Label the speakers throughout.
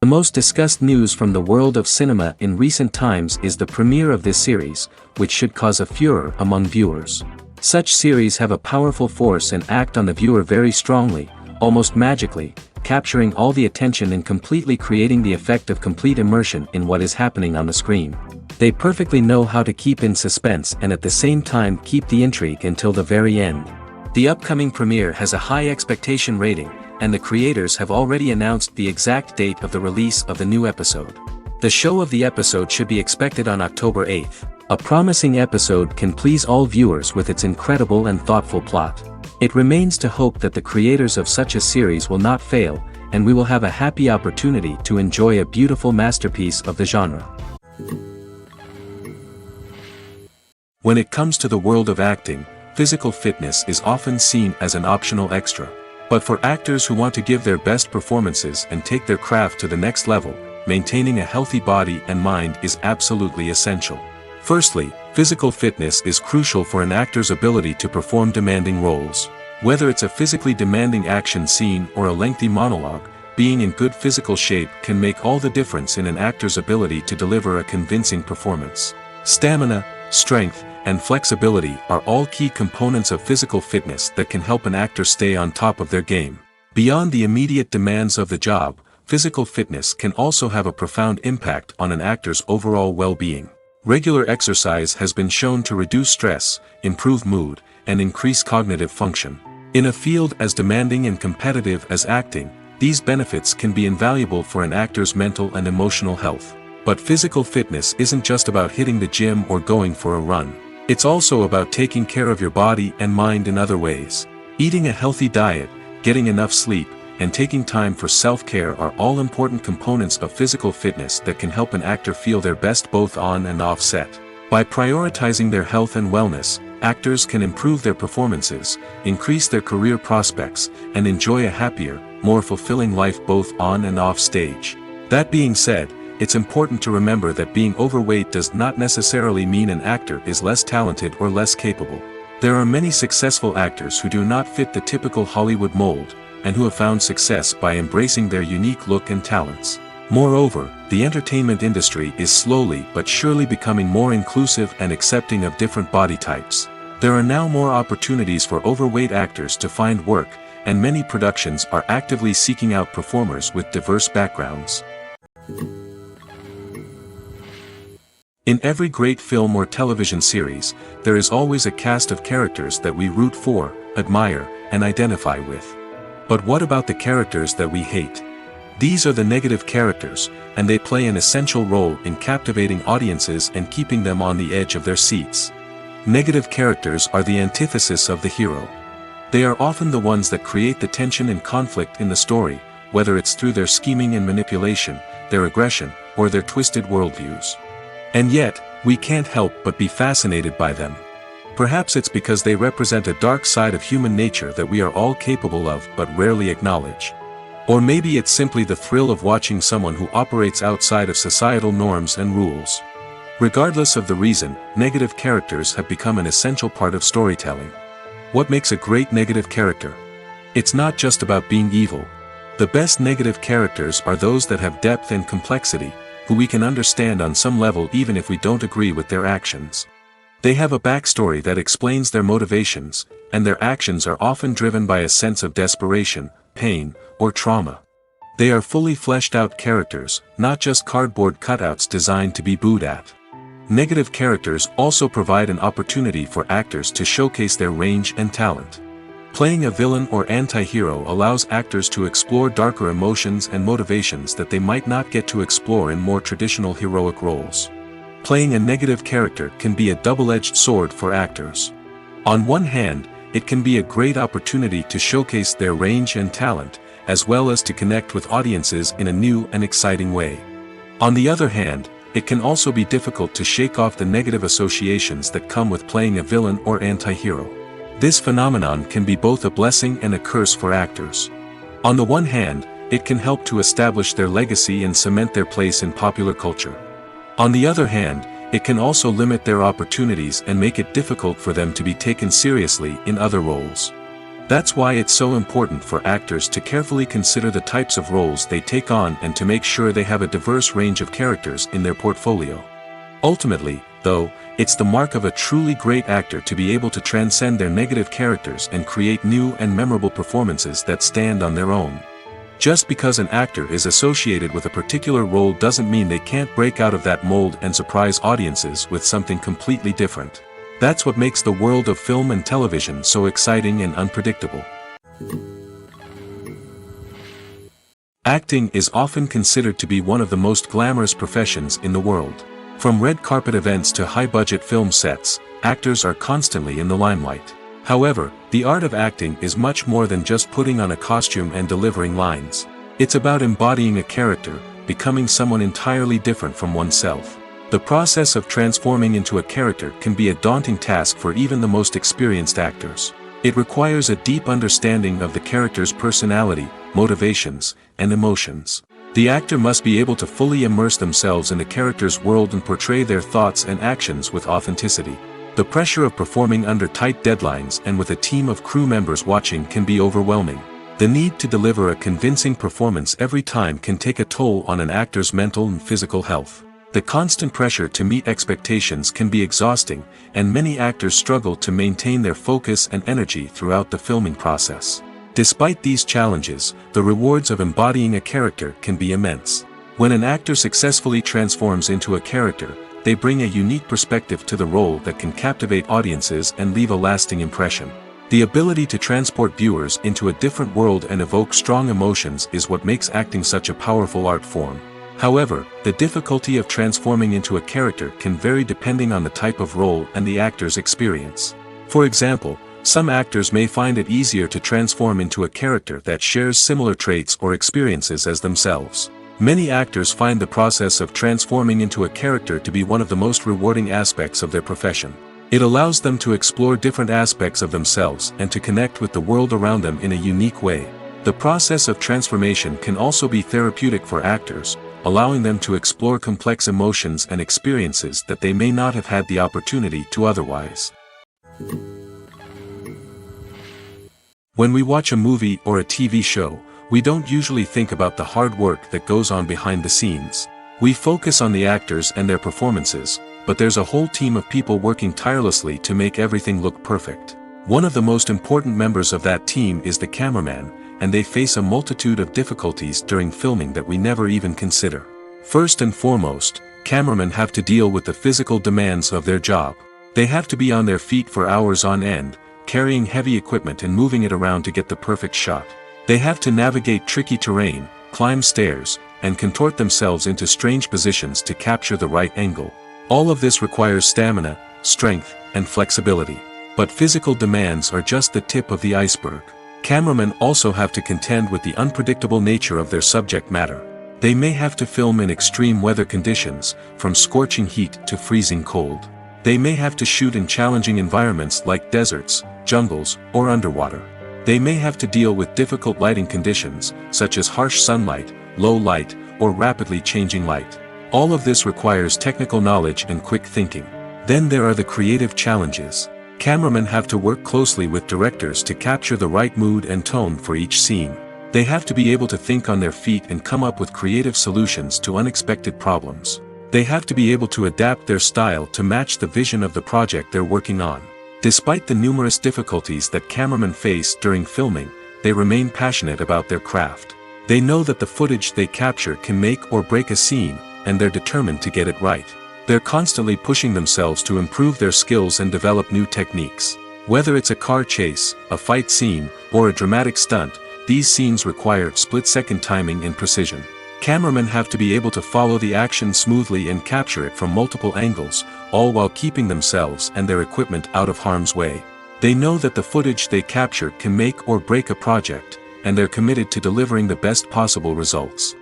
Speaker 1: The most discussed news from the world of cinema in recent times is the premiere of this series, which should cause a furor among viewers. Such series have a powerful force and act on the viewer very strongly, almost magically, capturing all the attention and completely creating the effect of complete immersion in what is happening on the screen. They perfectly know how to keep in suspense and at the same time keep the intrigue until the very end. The upcoming premiere has a high expectation rating, and the creators have already announced the exact date of the release of the new episode. The show of the episode should be expected on October 8th. A promising episode can please all viewers with its incredible and thoughtful plot. It remains to hope that the creators of such a series will not fail, and we will have a happy opportunity to enjoy a beautiful masterpiece of the genre. When it comes to the world of acting, physical fitness is often seen as an optional extra. But for actors who want to give their best performances and take their craft to the next level, maintaining a healthy body and mind is absolutely essential. Firstly, physical fitness is crucial for an actor's ability to perform demanding roles. Whether it's a physically demanding action scene or a lengthy monologue, being in good physical shape can make all the difference in an actor's ability to deliver a convincing performance. Stamina, strength, and flexibility are all key components of physical fitness that can help an actor stay on top of their game. Beyond the immediate demands of the job, physical fitness can also have a profound impact on an actor's overall well-being. Regular exercise has been shown to reduce stress, improve mood, and increase cognitive function. In a field as demanding and competitive as acting, these benefits can be invaluable for an actor's mental and emotional health. But physical fitness isn't just about hitting the gym or going for a run. It's also about taking care of your body and mind in other ways. Eating a healthy diet, getting enough sleep, and taking time for self-care are all important components of physical fitness that can help an actor feel their best both on and off set. By prioritizing their health and wellness, actors can improve their performances, increase their career prospects, and enjoy a happier, more fulfilling life both on and off stage. That being said, it's important to remember that being overweight does not necessarily mean an actor is less talented or less capable. There are many successful actors who do not fit the typical Hollywood mold, and who have found success by embracing their unique look and talents. Moreover, the entertainment industry is slowly but surely becoming more inclusive and accepting of different body types. There are now more opportunities for overweight actors to find work, and many productions are actively seeking out performers with diverse backgrounds. In every great film or television series, there is always a cast of characters that we root for, admire, and identify with. But what about the characters that we hate? These are the negative characters, and they play an essential role in captivating audiences and keeping them on the edge of their seats. Negative characters are the antithesis of the hero. They are often the ones that create the tension and conflict in the story, whether it's through their scheming and manipulation, their aggression, or their twisted worldviews. And yet, we can't help but be fascinated by them. Perhaps it's because they represent a dark side of human nature that we are all capable of but rarely acknowledge. Or maybe it's simply the thrill of watching someone who operates outside of societal norms and rules. Regardless of the reason, negative characters have become an essential part of storytelling. What makes a great negative character? It's not just about being evil. The best negative characters are those that have depth and complexity, who we can understand on some level even if we don't agree with their actions. They have a backstory that explains their motivations, and their actions are often driven by a sense of desperation, pain, or trauma. They are fully fleshed out characters, not just cardboard cutouts designed to be booed at. Negative characters also provide an opportunity for actors to showcase their range and talent. Playing a villain or anti-hero allows actors to explore darker emotions and motivations that they might not get to explore in more traditional heroic roles. Playing a negative character can be a double-edged sword for actors. On one hand, it can be a great opportunity to showcase their range and talent, as well as to connect with audiences in a new and exciting way. On the other hand, it can also be difficult to shake off the negative associations that come with playing a villain or anti-hero. This phenomenon can be both a blessing and a curse for actors. On the one hand, it can help to establish their legacy and cement their place in popular culture. On the other hand, it can also limit their opportunities and make it difficult for them to be taken seriously in other roles. That's why it's so important for actors to carefully consider the types of roles they take on and to make sure they have a diverse range of characters in their portfolio. Ultimately, though, it's the mark of a truly great actor to be able to transcend their negative characters and create new and memorable performances that stand on their own. Just because an actor is associated with a particular role doesn't mean they can't break out of that mold and surprise audiences with something completely different. That's what makes the world of film and television so exciting and unpredictable. Acting is often considered to be one of the most glamorous professions in the world. From red carpet events to high-budget film sets, actors are constantly in the limelight. However, the art of acting is much more than just putting on a costume and delivering lines. It's about embodying a character, becoming someone entirely different from oneself. The process of transforming into a character can be a daunting task for even the most experienced actors. It requires a deep understanding of the character's personality, motivations, and emotions. The actor must be able to fully immerse themselves in the character's world and portray their thoughts and actions with authenticity. The pressure of performing under tight deadlines and with a team of crew members watching can be overwhelming. The need to deliver a convincing performance every time can take a toll on an actor's mental and physical health. The constant pressure to meet expectations can be exhausting, and many actors struggle to maintain their focus and energy throughout the filming process. Despite these challenges, the rewards of embodying a character can be immense. When an actor successfully transforms into a character, they bring a unique perspective to the role that can captivate audiences and leave a lasting impression. The ability to transport viewers into a different world and evoke strong emotions is what makes acting such a powerful art form. However, the difficulty of transforming into a character can vary depending on the type of role and the actor's experience. For example, some actors may find it easier to transform into a character that shares similar traits or experiences as themselves. Many actors find the process of transforming into a character to be one of the most rewarding aspects of their profession. It allows them to explore different aspects of themselves and to connect with the world around them in a unique way. The process of transformation can also be therapeutic for actors, allowing them to explore complex emotions and experiences that they may not have had the opportunity to otherwise. When we watch a movie or a TV show, we don't usually think about the hard work that goes on behind the scenes. We focus on the actors and their performances, but there's a whole team of people working tirelessly to make everything look perfect. One of the most important members of that team is the cameraman, and they face a multitude of difficulties during filming that we never even consider. First and foremost, cameramen have to deal with the physical demands of their job. They have to be on their feet for hours on end, carrying heavy equipment and moving it around to get the perfect shot. They have to navigate tricky terrain, climb stairs, and contort themselves into strange positions to capture the right angle. All of this requires stamina, strength, and flexibility. But physical demands are just the tip of the iceberg. Cameramen also have to contend with the unpredictable nature of their subject matter. They may have to film in extreme weather conditions, from scorching heat to freezing cold. They may have to shoot in challenging environments like deserts, jungles, or underwater. They may have to deal with difficult lighting conditions, such as harsh sunlight, low light, or rapidly changing light. All of this requires technical knowledge and quick thinking. Then there are the creative challenges. Cameramen have to work closely with directors to capture the right mood and tone for each scene. They have to be able to think on their feet and come up with creative solutions to unexpected problems. They have to be able to adapt their style to match the vision of the project they're working on. Despite the numerous difficulties that cameramen face during filming, they remain passionate about their craft. They know that the footage they capture can make or break a scene, and they're determined to get it right. They're constantly pushing themselves to improve their skills and develop new techniques. Whether it's a car chase, a fight scene, or a dramatic stunt, these scenes require split-second timing and precision. Cameramen have to be able to follow the action smoothly and capture it from multiple angles, all while keeping themselves and their equipment out of harm's way. They know that the footage they capture can make or break a project, and they're committed to delivering the best possible results.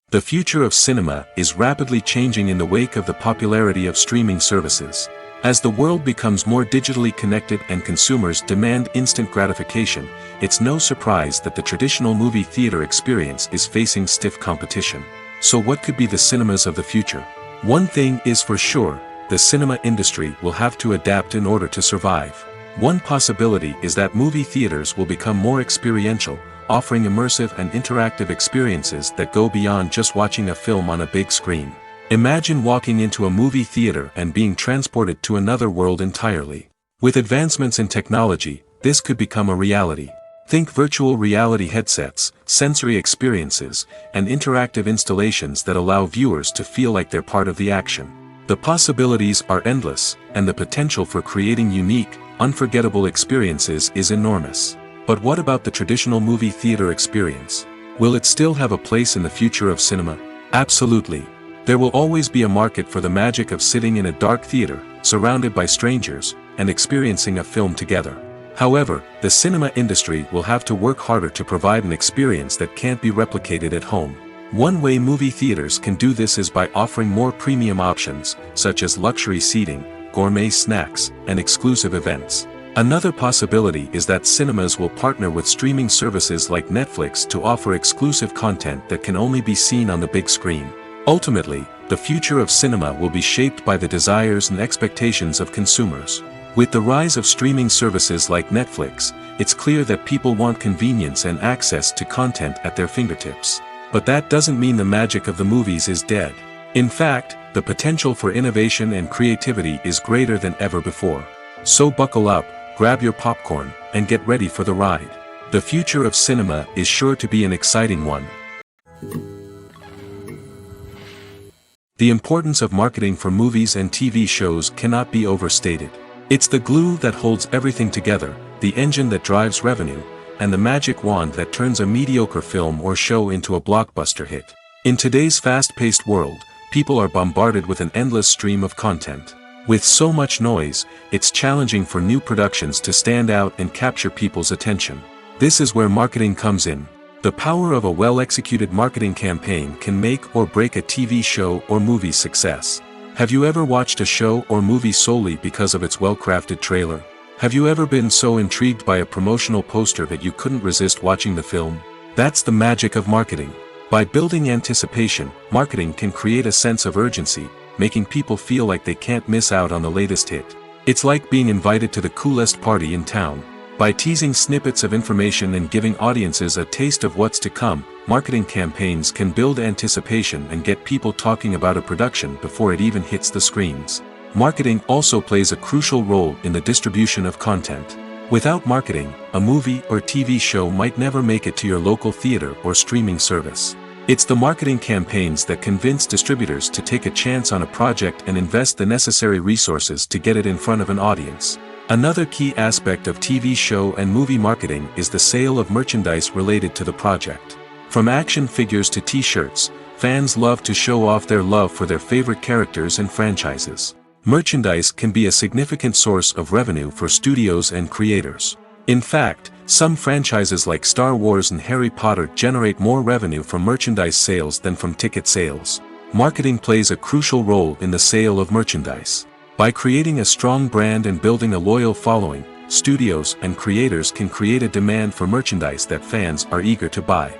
Speaker 1: The future of cinema is rapidly changing in the wake of the popularity of streaming services. As the world becomes more digitally connected and consumers demand instant gratification, it's no surprise that the traditional movie theater experience is facing stiff competition. So what could be the cinemas of the future? One thing is for sure, the cinema industry will have to adapt in order to survive. One possibility is that movie theaters will become more experiential, offering immersive and interactive experiences that go beyond just watching a film on a big screen. Imagine walking into a movie theater and being transported to another world entirely. With advancements in technology, this could become a reality. Think virtual reality headsets, sensory experiences, and interactive installations that allow viewers to feel like they're part of the action. The possibilities are endless, and the potential for creating unique, unforgettable experiences is enormous. But what about the traditional movie theater experience? Will it still have a place in the future of cinema? Absolutely. There will always be a market for the magic of sitting in a dark theater, surrounded by strangers, and experiencing a film together. However, the cinema industry will have to work harder to provide an experience that can't be replicated at home. One way movie theaters can do this is by offering more premium options, such as luxury seating, gourmet snacks, and exclusive events. Another possibility is that cinemas will partner with streaming services like Netflix to offer exclusive content that can only be seen on the big screen. Ultimately, the future of cinema will be shaped by the desires and expectations of consumers. With the rise of streaming services like Netflix, it's clear that people want convenience and access to content at their fingertips. But that doesn't mean the magic of the movies is dead. In fact, the potential for innovation and creativity is greater than ever before. So buckle up, grab your popcorn, and get ready for the ride. The future of cinema is sure to be an exciting one. The importance of marketing for movies and TV shows cannot be overstated. It's the glue that holds everything together, the engine that drives revenue, and the magic wand that turns a mediocre film or show into a blockbuster hit. In today's fast-paced world, people are bombarded with an endless stream of content. With so much noise, it's challenging for new productions to stand out and capture people's attention. This is where marketing comes in. The power of a well-executed marketing campaign can make or break a TV show or movie's success. Have you ever watched a show or movie solely because of its well-crafted trailer? Have you ever been so intrigued by a promotional poster that you couldn't resist watching the film? That's the magic of marketing. By building anticipation, marketing can create a sense of urgency, making people feel like they can't miss out on the latest hit. It's like being invited to the coolest party in town. By teasing snippets of information and giving audiences a taste of what's to come, marketing campaigns can build anticipation and get people talking about a production before it even hits the screens. Marketing also plays a crucial role in the distribution of content. Without marketing, a movie or TV show might never make it to your local theater or streaming service. It's the marketing campaigns that convince distributors to take a chance on a project and invest the necessary resources to get it in front of an audience. Another key aspect of TV show and movie marketing is the sale of merchandise related to the project. From action figures to t-shirts, fans love to show off their love for their favorite characters and franchises. Merchandise can be a significant source of revenue for studios and creators. In fact, some franchises like Star Wars and Harry Potter generate more revenue from merchandise sales than from ticket sales. Marketing plays a crucial role in the sale of merchandise. By creating a strong brand and building a loyal following, studios and creators can create a demand for merchandise that fans are eager to buy.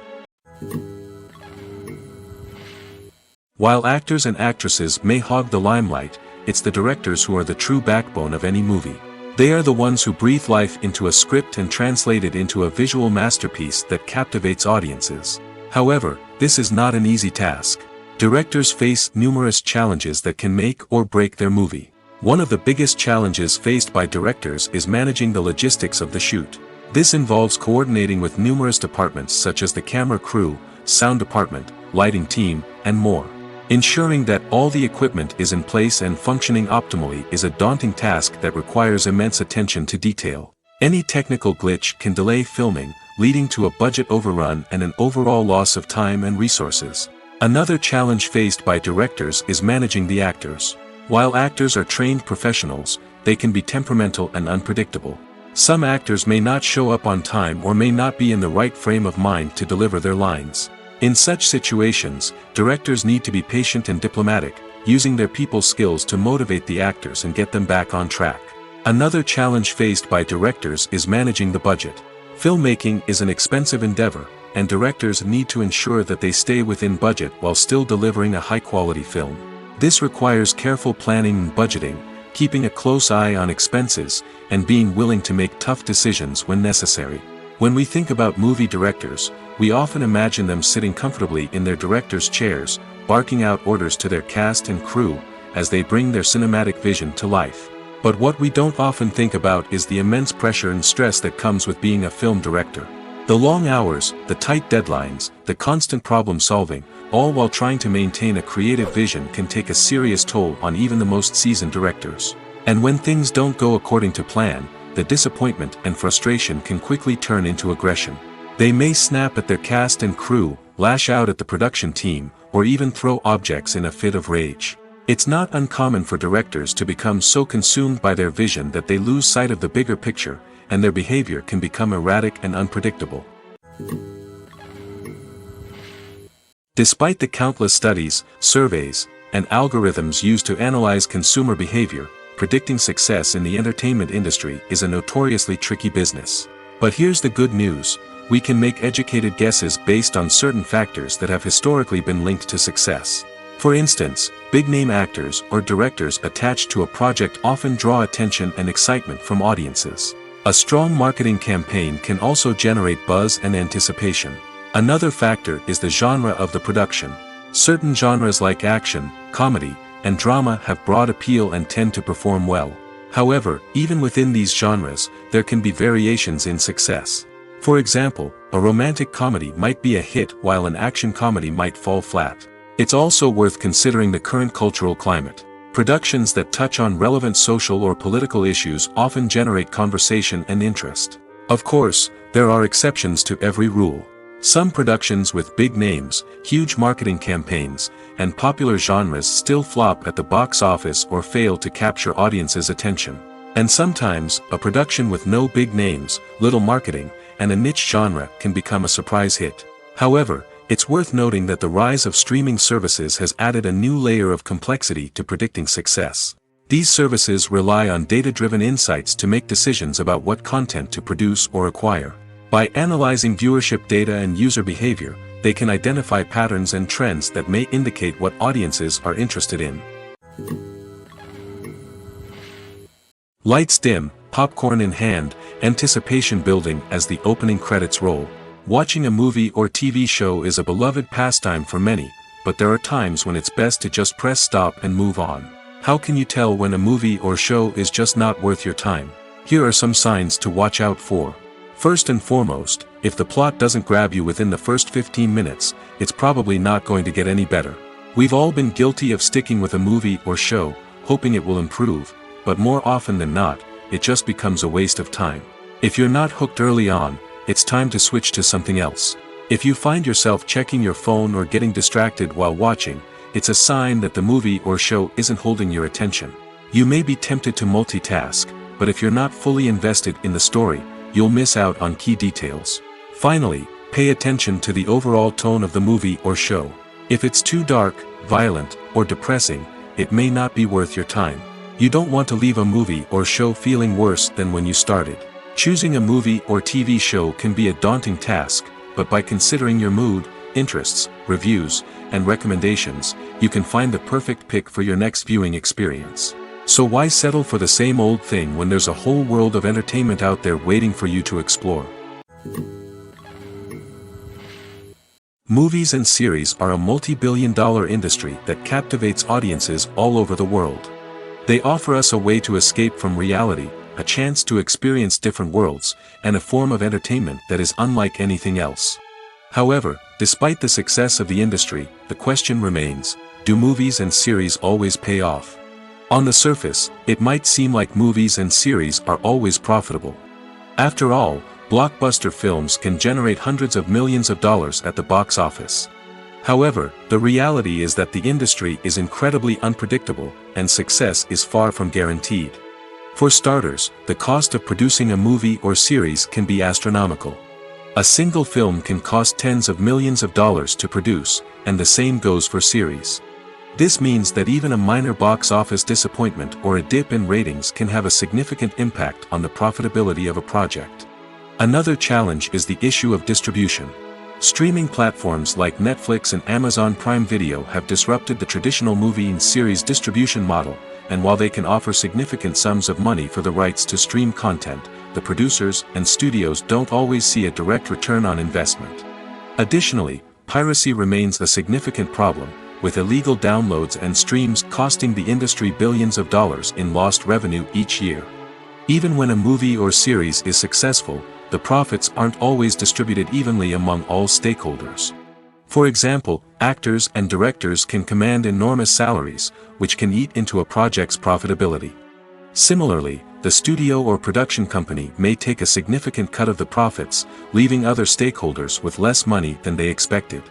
Speaker 1: While actors and actresses may hog the limelight, it's the directors who are the true backbone of any movie. They are the ones who breathe life into a script and translate it into a visual masterpiece that captivates audiences. However, this is not an easy task. Directors face numerous challenges that can make or break their movie. One of the biggest challenges faced by directors is managing the logistics of the shoot. This involves coordinating with numerous departments such as the camera crew, sound department, lighting team, and more. Ensuring that all the equipment is in place and functioning optimally is a daunting task that requires immense attention to detail. Any technical glitch can delay filming, leading to a budget overrun and an overall loss of time and resources. Another challenge faced by directors is managing the actors. While actors are trained professionals, they can be temperamental and unpredictable. Some actors may not show up on time or may not be in the right frame of mind to deliver their lines. In such situations, directors need to be patient and diplomatic, using their people skills to motivate the actors and get them back on track. Another challenge faced by directors is managing the budget. Filmmaking is an expensive endeavor, and directors need to ensure that they stay within budget while still delivering a high-quality film. This requires careful planning and budgeting, keeping a close eye on expenses, and being willing to make tough decisions when necessary. When we think about movie directors, we often imagine them sitting comfortably in their director's chairs, barking out orders to their cast and crew, as they bring their cinematic vision to life. But what we don't often think about is the immense pressure and stress that comes with being a film director. The long hours, the tight deadlines, the constant problem solving, all while trying to maintain a creative vision can take a serious toll on even the most seasoned directors. And when things don't go according to plan, the disappointment and frustration can quickly turn into aggression. They may snap at their cast and crew, lash out at the production team, or even throw objects in a fit of rage. It's not uncommon for directors to become so consumed by their vision that they lose sight of the bigger picture, and their behavior can become erratic and unpredictable. Despite the countless studies, surveys, and algorithms used to analyze consumer behavior, predicting success in the entertainment industry is a notoriously tricky business. But here's the good news: we can make educated guesses based on certain factors that have historically been linked to success. For instance, big-name actors or directors attached to a project often draw attention and excitement from audiences. A strong marketing campaign can also generate buzz and anticipation. Another factor is the genre of the production. Certain genres like action, comedy, and drama have broad appeal and tend to perform well. However, even within these genres, there can be variations in success. For example, a romantic comedy might be a hit while an action comedy might fall flat. It's also worth considering the current cultural climate. Productions that touch on relevant social or political issues often generate conversation and interest. Of course, there are exceptions to every rule. Some productions with big names, huge marketing campaigns, and popular genres still flop at the box office or fail to capture audiences' attention. And sometimes, a production with no big names, little marketing, and a niche genre can become a surprise hit. However, it's worth noting that the rise of streaming services has added a new layer of complexity to predicting success. These services rely on data-driven insights to make decisions about what content to produce or acquire. By analyzing viewership data and user behavior, they can identify patterns and trends that may indicate what audiences are interested in. Lights dim, popcorn in hand, anticipation building as the opening credits roll. Watching a movie or TV show is a beloved pastime for many, but there are times when it's best to just press stop and move on. How can you tell when a movie or show is just not worth your time? Here are some signs to watch out for. First and foremost, if the plot doesn't grab you within the first 15 minutes, it's probably not going to get any better. We've all been guilty of sticking with a movie or show, hoping it will improve, but more often than not, it just becomes a waste of time. If you're not hooked early on, it's time to switch to something else. If you find yourself checking your phone or getting distracted while watching, it's a sign that the movie or show isn't holding your attention. You may be tempted to multitask, but if you're not fully invested in the story, you'll miss out on key details. Finally, pay attention to the overall tone of the movie or show. If it's too dark, violent, or depressing, it may not be worth your time. You don't want to leave a movie or show feeling worse than when you started. Choosing a movie or TV show can be a daunting task, but by considering your mood, interests, reviews, and recommendations, you can find the perfect pick for your next viewing experience. So why settle for the same old thing when there's a whole world of entertainment out there waiting for you to explore? Movies and series are a multi-billion-dollar industry that captivates audiences all over the world. They offer us a way to escape from reality, a chance to experience different worlds, and a form of entertainment that is unlike anything else. However, despite the success of the industry, the question remains, do movies and series always pay off? On the surface, it might seem like movies and series are always profitable. After all, blockbuster films can generate hundreds of millions of dollars at the box office. However, the reality is that the industry is incredibly unpredictable, and success is far from guaranteed. For starters, the cost of producing a movie or series can be astronomical. A single film can cost tens of millions of dollars to produce, and the same goes for series. This means that even a minor box office disappointment or a dip in ratings can have a significant impact on the profitability of a project. Another challenge is the issue of distribution. Streaming platforms like Netflix and Amazon Prime Video have disrupted the traditional movie and series distribution model, and while they can offer significant sums of money for the rights to stream content, the producers and studios don't always see a direct return on investment. Additionally, piracy remains a significant problem, with illegal downloads and streams costing the industry billions of dollars in lost revenue each year. Even when a movie or series is successful, the profits aren't always distributed evenly among all stakeholders. For example, actors and directors can command enormous salaries, which can eat into a project's profitability. Similarly, the studio or production company may take a significant cut of the profits, leaving other stakeholders with less money than they expected.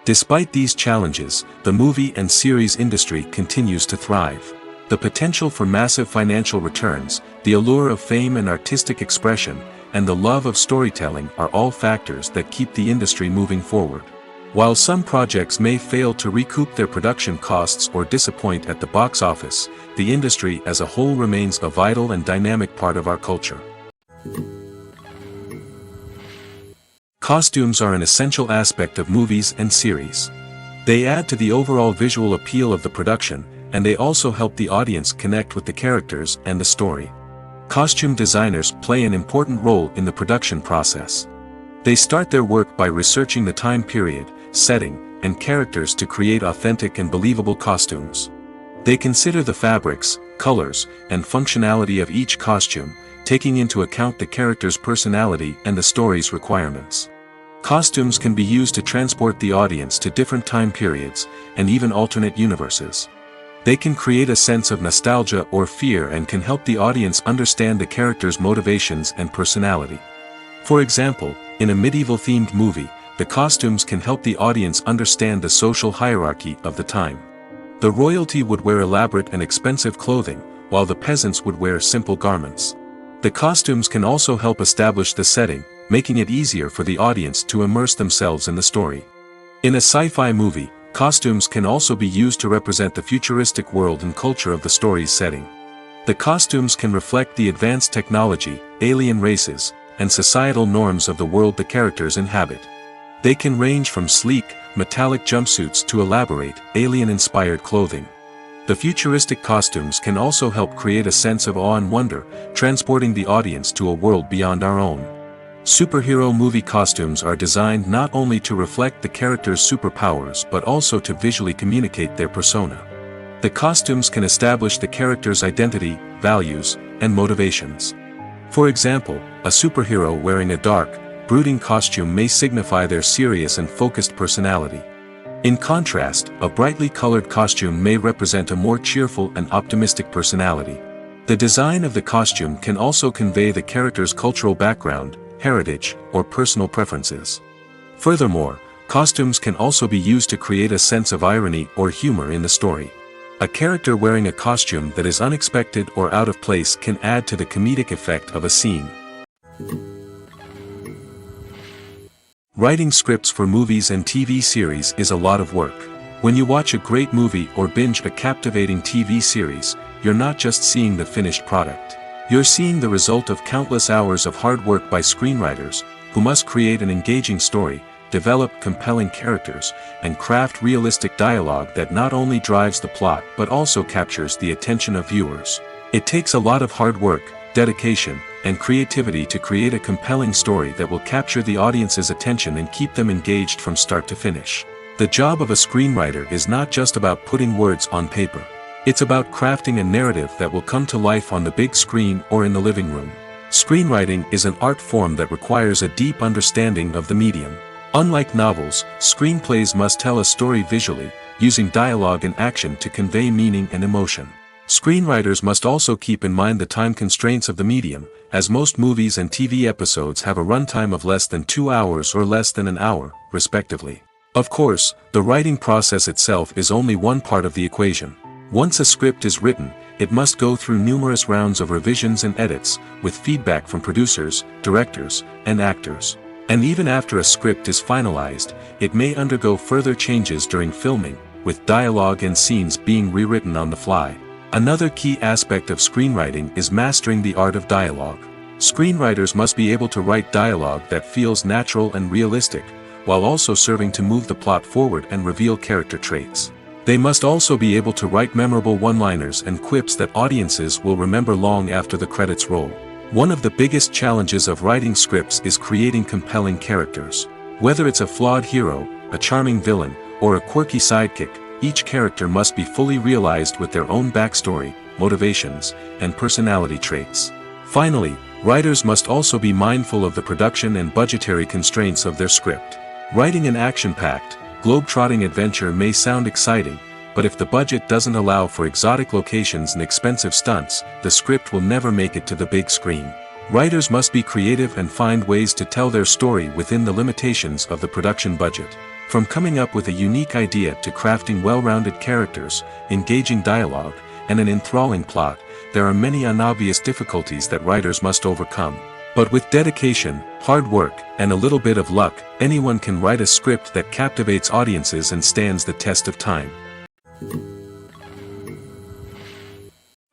Speaker 1: Despite these challenges, the movie and series industry continues to thrive. The potential for massive financial returns, the allure of fame and artistic expression, and the love of storytelling are all factors that keep the industry moving forward. While some projects may fail to recoup their production costs or disappoint at the box office, the industry as a whole remains a vital and dynamic part of our culture. Costumes are an essential aspect of movies and series. They add to the overall visual appeal of the production, and they also help the audience connect with the characters and the story. Costume designers play an important role in the production process. They start their work by researching the time period, setting, and characters to create authentic and believable costumes. They consider the fabrics, colors, and functionality of each costume, taking into account the character's personality and the story's requirements. Costumes can be used to transport the audience to different time periods, and even alternate universes. They can create a sense of nostalgia or fear and can help the audience understand the character's motivations and personality. For example, in a medieval-themed movie, the costumes can help the audience understand the social hierarchy of the time. The royalty would wear elaborate and expensive clothing, while the peasants would wear simple garments. The costumes can also help establish the setting, making it easier for the audience to immerse themselves in the story. In a sci-fi movie, costumes can also be used to represent the futuristic world and culture of the story's setting. The costumes can reflect the advanced technology, alien races, and societal norms of the world the characters inhabit. They can range from sleek, metallic jumpsuits to elaborate, alien-inspired clothing. The futuristic costumes can also help create a sense of awe and wonder, transporting the audience to a world beyond our own. Superhero movie costumes are designed not only to reflect the character's superpowers but also to visually communicate their persona. The costumes can establish the character's identity, values, and motivations. For example, a superhero wearing a dark, brooding costume may signify their serious and focused personality. In contrast, a brightly colored costume may represent a more cheerful and optimistic personality. The design of the costume can also convey the character's cultural background, heritage, or personal preferences. Furthermore, costumes can also be used to create a sense of irony or humor in the story. A character wearing a costume that is unexpected or out of place can add to the comedic effect of a scene. Writing scripts for movies and TV series is a lot of work. When you watch a great movie or binge a captivating TV series, you're not just seeing the finished product. You're seeing the result of countless hours of hard work by screenwriters, who must create an engaging story, develop compelling characters, and craft realistic dialogue that not only drives the plot but also captures the attention of viewers. It takes a lot of hard work, dedication, and creativity to create a compelling story that will capture the audience's attention and keep them engaged from start to finish. The job of a screenwriter is not just about putting words on paper. It's about crafting a narrative that will come to life on the big screen or in the living room. Screenwriting is an art form that requires a deep understanding of the medium. Unlike novels, screenplays must tell a story visually, using dialogue and action to convey meaning and emotion. Screenwriters must also keep in mind the time constraints of the medium, as most movies and TV episodes have a runtime of less than 2 hours or less than an hour, respectively. Of course, the writing process itself is only one part of the equation. Once a script is written, it must go through numerous rounds of revisions and edits, with feedback from producers, directors, and actors. And even after a script is finalized, it may undergo further changes during filming, with dialogue and scenes being rewritten on the fly. Another key aspect of screenwriting is mastering the art of dialogue. Screenwriters must be able to write dialogue that feels natural and realistic, while also serving to move the plot forward and reveal character traits. They must also be able to write memorable one-liners and quips that audiences will remember long after the credits roll. One of the biggest challenges of writing scripts is creating compelling characters. Whether it's a flawed hero, a charming villain, or a quirky sidekick, each character must be fully realized with their own backstory, motivations, and personality traits. Finally, writers must also be mindful of the production and budgetary constraints of their script. Writing an action-packed, globe-trotting adventure may sound exciting, but if the budget doesn't allow for exotic locations and expensive stunts, the script will never make it to the big screen. Writers must be creative and find ways to tell their story within the limitations of the production budget. From coming up with a unique idea to crafting well-rounded characters, engaging dialogue, and an enthralling plot, there are many unobvious difficulties that writers must overcome. But with dedication, hard work, and a little bit of luck, anyone can write a script that captivates audiences and stands the test of time.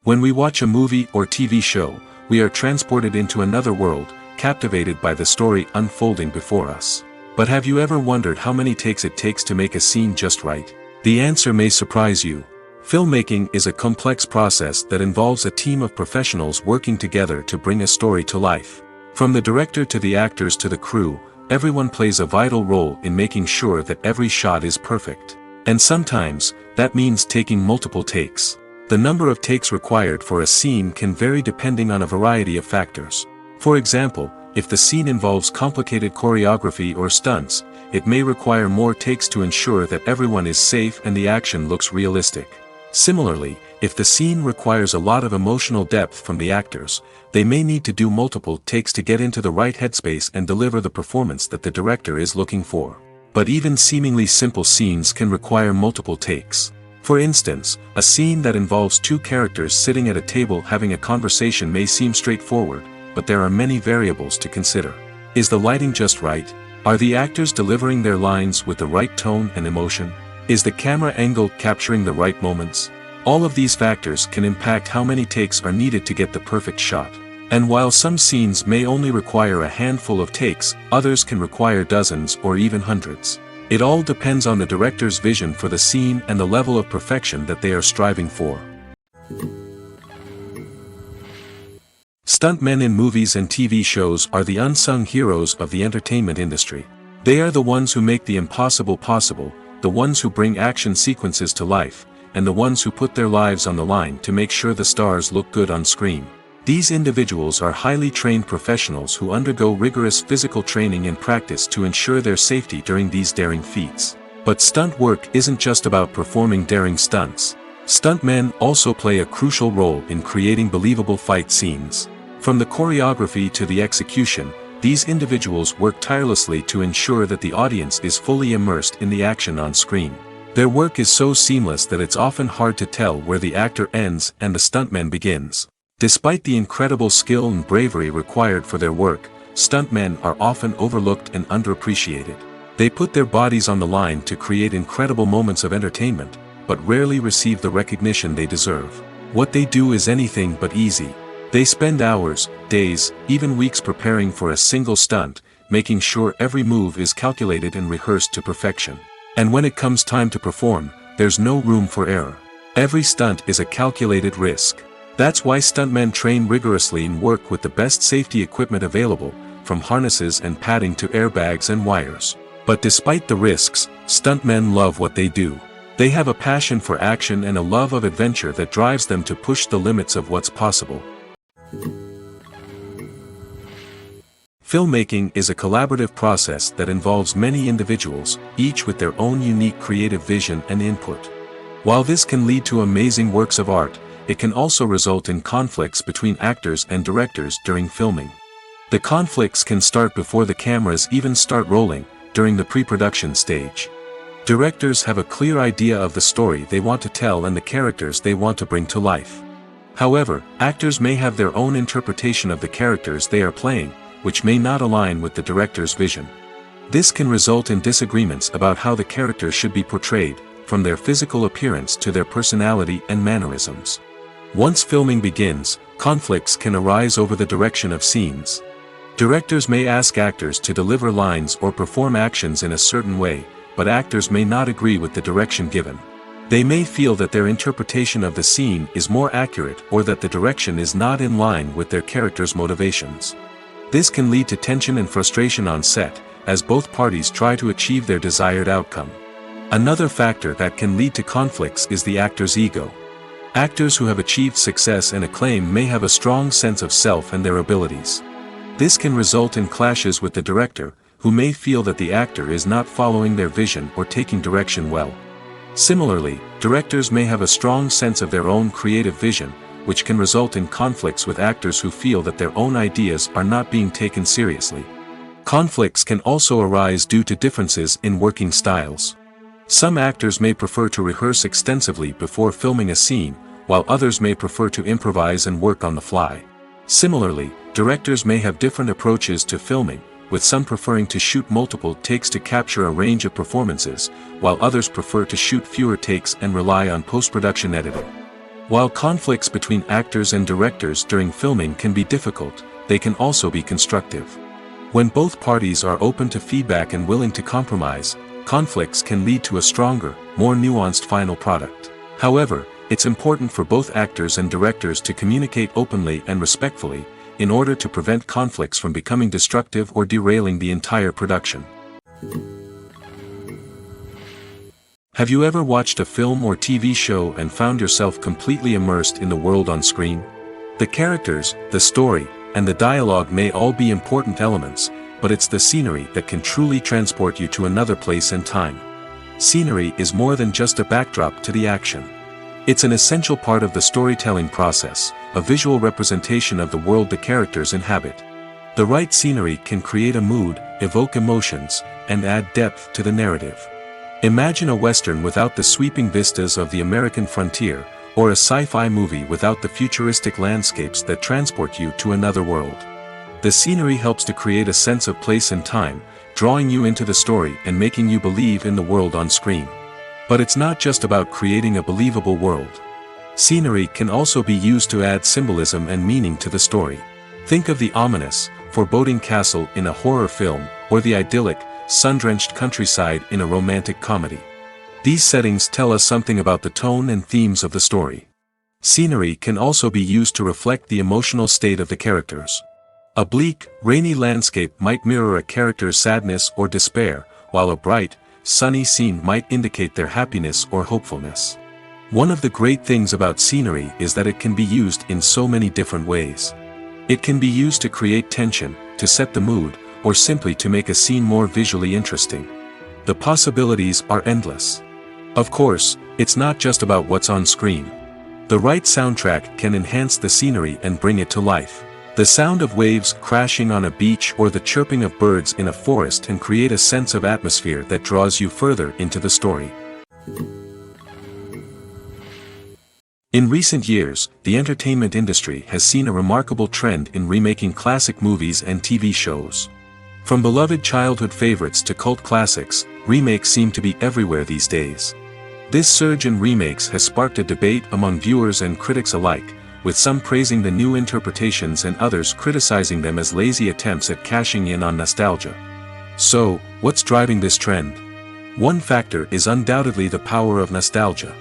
Speaker 1: When we watch a movie or TV show, we are transported into another world, captivated by the story unfolding before us. But have you ever wondered how many takes it takes to make a scene just right? The answer may surprise you. Filmmaking is a complex process that involves a team of professionals working together to bring a story to life. From the director to the actors to the crew, everyone plays a vital role in making sure that every shot is perfect. And sometimes, that means taking multiple takes. The number of takes required for a scene can vary depending on a variety of factors. For example, if the scene involves complicated choreography or stunts, it may require more takes to ensure that everyone is safe and the action looks realistic. Similarly, if the scene requires a lot of emotional depth from the actors, they may need to do multiple takes to get into the right headspace and deliver the performance that the director is looking for. But even seemingly simple scenes can require multiple takes. For instance, a scene that involves two characters sitting at a table having a conversation may seem straightforward, but there are many variables to consider. Is the lighting just right? Are the actors delivering their lines with the right tone and emotion? Is the camera angle capturing the right moments? All of these factors can impact how many takes are needed to get the perfect shot. And while some scenes may only require a handful of takes, others can require dozens or even hundreds. It all depends on the director's vision for the scene and the level of perfection that they are striving for. Stuntmen in movies and TV shows are the unsung heroes of the entertainment industry. They are the ones who make the impossible possible, the ones who bring action sequences to life, and the ones who put their lives on the line to make sure the stars look good on screen. These individuals are highly trained professionals who undergo rigorous physical training and practice to ensure their safety during these daring feats. But stunt work isn't just about performing daring stunts. Stuntmen also play a crucial role in creating believable fight scenes. From the choreography to the execution, these individuals work tirelessly to ensure that the audience is fully immersed in the action on screen. Their work is so seamless that it's often hard to tell where the actor ends and the stuntman begins. Despite the incredible skill and bravery required for their work, stuntmen are often overlooked and underappreciated. They put their bodies on the line to create incredible moments of entertainment, but rarely receive the recognition they deserve. What they do is anything but easy. They spend hours, days, even weeks preparing for a single stunt, making sure every move is calculated and rehearsed to perfection. And when it comes time to perform, there's no room for error. Every stunt is a calculated risk. That's why stuntmen train rigorously and work with the best safety equipment available, from harnesses and padding to airbags and wires. But despite the risks, stuntmen love what they do. They have a passion for action and a love of adventure that drives them to push the limits of what's possible. Filmmaking is a collaborative process that involves many individuals, each with their own unique creative vision and input. While this can lead to amazing works of art, it can also result in conflicts between actors and directors during filming. The conflicts can start before the cameras even start rolling, during the pre-production stage. Directors have a clear idea of the story they want to tell and the characters they want to bring to life. However, actors may have their own interpretation of the characters they are playing, which may not align with the director's vision. This can result in disagreements about how the characters should be portrayed, from their physical appearance to their personality and mannerisms. Once filming begins, conflicts can arise over the direction of scenes. Directors may ask actors to deliver lines or perform actions in a certain way, but actors may not agree with the direction given. They may feel that their interpretation of the scene is more accurate or that the direction is not in line with their character's motivations. This can lead to tension and frustration on set, as both parties try to achieve their desired outcome. Another factor that can lead to conflicts is the actor's ego. Actors who have achieved success and acclaim may have a strong sense of self and their abilities. This can result in clashes with the director, who may feel that the actor is not following their vision or taking direction well. Similarly, directors may have a strong sense of their own creative vision, which can result in conflicts with actors who feel that their own ideas are not being taken seriously. Conflicts can also arise due to differences in working styles. Some actors may prefer to rehearse extensively before filming a scene, while others may prefer to improvise and work on the fly. Similarly, directors may have different approaches to filming, with some preferring to shoot multiple takes to capture a range of performances, while others prefer to shoot fewer takes and rely on post-production editing. While conflicts between actors and directors during filming can be difficult, they can also be constructive. When both parties are open to feedback and willing to compromise, conflicts can lead to a stronger, more nuanced final product. However, it's important for both actors and directors to communicate openly and respectfully, in order to prevent conflicts from becoming destructive or derailing the entire production. Have you ever watched a film or TV show and found yourself completely immersed in the world on screen? The characters, the story, and the dialogue may all be important elements, but it's the scenery that can truly transport you to another place and time. Scenery is more than just a backdrop to the action. It's an essential part of the storytelling process, a visual representation of the world the characters inhabit. The right scenery can create a mood, evoke emotions, and add depth to the narrative. Imagine a Western without the sweeping vistas of the American frontier, or a sci-fi movie without the futuristic landscapes that transport you to another world. The scenery helps to create a sense of place and time, drawing you into the story and making you believe in the world on screen. But it's not just about creating a believable world. Scenery can also be used to add symbolism and meaning to the story. Think of the ominous, foreboding castle in a horror film, or the idyllic, sun-drenched countryside in a romantic comedy. These settings tell us something about the tone and themes of the story. Scenery can also be used to reflect the emotional state of the characters. A bleak, rainy landscape might mirror a character's sadness or despair, while a bright, sunny scene might indicate their happiness or hopefulness. One of the great things about scenery is that it can be used in so many different ways. It can be used to create tension, to set the mood, or simply to make a scene more visually interesting. The possibilities are endless. Of course, it's not just about what's on screen. The right soundtrack can enhance the scenery and bring it to life. The sound of waves crashing on a beach or the chirping of birds in a forest can create a sense of atmosphere that draws you further into the story. In recent years, the entertainment industry has seen a remarkable trend in remaking classic movies and TV shows. From beloved childhood favorites to cult classics, remakes seem to be everywhere these days. This surge in remakes has sparked a debate among viewers and critics alike, with some praising the new interpretations and others criticizing them as lazy attempts at cashing in on nostalgia. So, what's driving this trend? One factor is undoubtedly the power of nostalgia.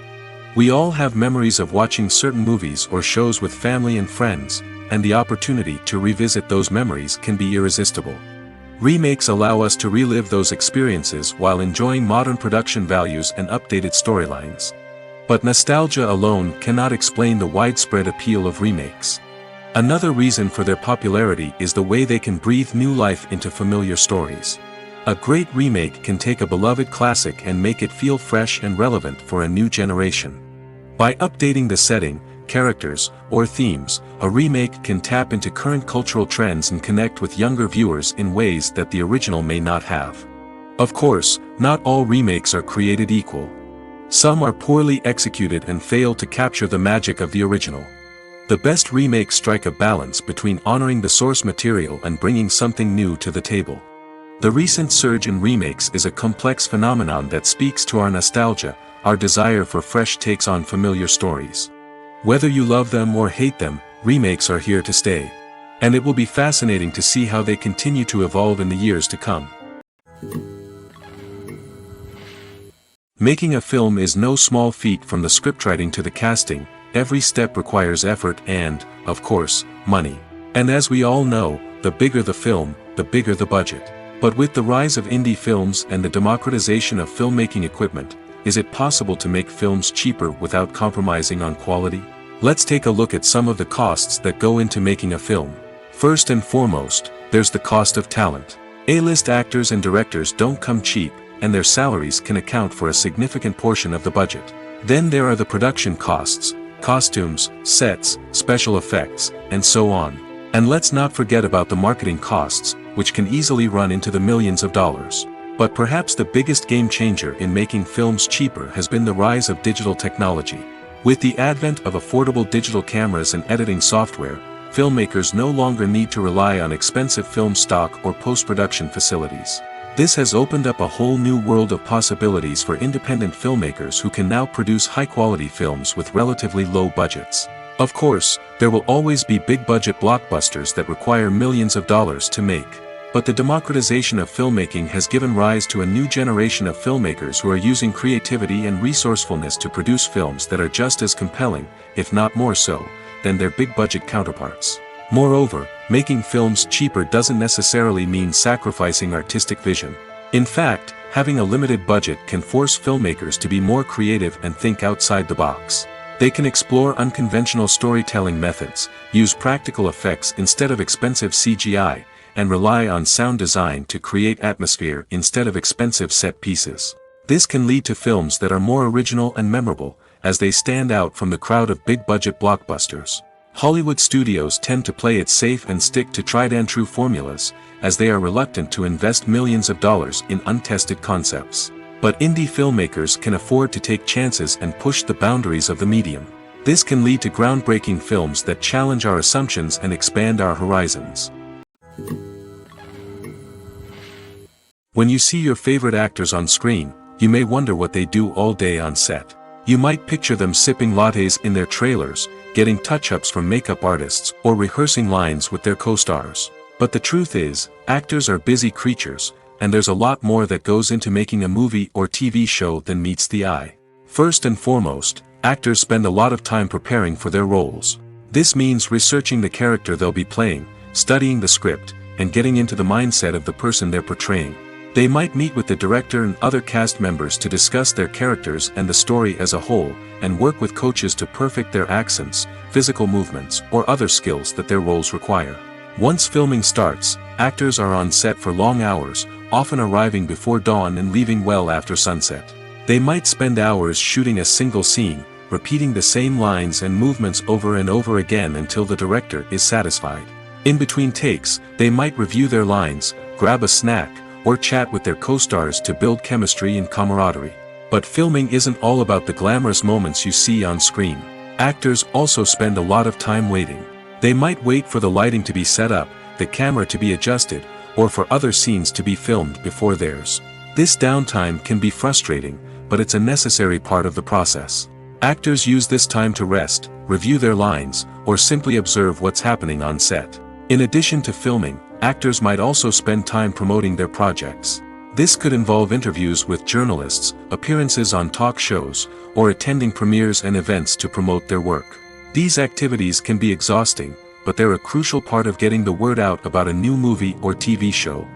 Speaker 1: We all have memories of watching certain movies or shows with family and friends, and the opportunity to revisit those memories can be irresistible. Remakes allow us to relive those experiences while enjoying modern production values and updated storylines. But nostalgia alone cannot explain the widespread appeal of remakes. Another reason for their popularity is the way they can breathe new life into familiar stories. A great remake can take a beloved classic and make it feel fresh and relevant for a new generation. By updating the setting, characters, or themes, a remake can tap into current cultural trends and connect with younger viewers in ways that the original may not have. Of course, not all remakes are created equal. Some are poorly executed and fail to capture the magic of the original. The best remakes strike a balance between honoring the source material and bringing something new to the table. The recent surge in remakes is a complex phenomenon that speaks to our nostalgia, our desire for fresh takes on familiar stories. Whether you love them or hate them, remakes are here to stay. And it will be fascinating to see how they continue to evolve in the years to come. Making a film is no small feat. From the scriptwriting to the casting, every step requires effort and, of course, money. And as we all know, the bigger the film, the bigger the budget. But with the rise of indie films and the democratization of filmmaking equipment, is it possible to make films cheaper without compromising on quality? Let's take a look at some of the costs that go into making a film. First and foremost, there's the cost of talent. A-list actors and directors don't come cheap, and their salaries can account for a significant portion of the budget. Then there are the production costs, costumes, sets, special effects, and so on. And let's not forget about the marketing costs, which can easily run into the millions of dollars. But perhaps the biggest game changer in making films cheaper has been the rise of digital technology. With the advent of affordable digital cameras and editing software, filmmakers no longer need to rely on expensive film stock or post-production facilities. This has opened up a whole new world of possibilities for independent filmmakers who can now produce high-quality films with relatively low budgets. Of course, there will always be big-budget blockbusters that require millions of dollars to make. But the democratization of filmmaking has given rise to a new generation of filmmakers who are using creativity and resourcefulness to produce films that are just as compelling, if not more so, than their big-budget counterparts. Moreover, making films cheaper doesn't necessarily mean sacrificing artistic vision. In fact, having a limited budget can force filmmakers to be more creative and think outside the box. They can explore unconventional storytelling methods, use practical effects instead of expensive CGI, and rely on sound design to create atmosphere instead of expensive set pieces. This can lead to films that are more original and memorable, as they stand out from the crowd of big-budget blockbusters. Hollywood studios tend to play it safe and stick to tried-and-true formulas, as they are reluctant to invest millions of dollars in untested concepts. But indie filmmakers can afford to take chances and push the boundaries of the medium. This can lead to groundbreaking films that challenge our assumptions and expand our horizons. When you see your favorite actors on screen, you may wonder what they do all day on set. You might picture them sipping lattes in their trailers, getting touch-ups from makeup artists, or rehearsing lines with their co-stars. But the truth is, actors are busy creatures, and there's a lot more that goes into making a movie or TV show than meets the eye. First and foremost, actors spend a lot of time preparing for their roles. This means researching the character they'll be playing, studying the script, and getting into the mindset of the person they're portraying. They might meet with the director and other cast members to discuss their characters and the story as a whole, and work with coaches to perfect their accents, physical movements, or other skills that their roles require. Once filming starts, actors are on set for long hours, often arriving before dawn and leaving well after sunset. They might spend hours shooting a single scene, repeating the same lines and movements over and over again until the director is satisfied. In between takes, they might review their lines, grab a snack, or chat with their co-stars to build chemistry and camaraderie. But filming isn't all about the glamorous moments you see on screen. Actors also spend a lot of time waiting. They might wait for the lighting to be set up, the camera to be adjusted, or for other scenes to be filmed before theirs. This downtime can be frustrating, but it's a necessary part of the process. Actors use this time to rest, review their lines, or simply observe what's happening on set. In addition to filming, actors might also spend time promoting their projects. This could involve interviews with journalists, appearances on talk shows, or attending premieres and events to promote their work. These activities can be exhausting, but they're a crucial part of getting the word out about a new movie or TV show.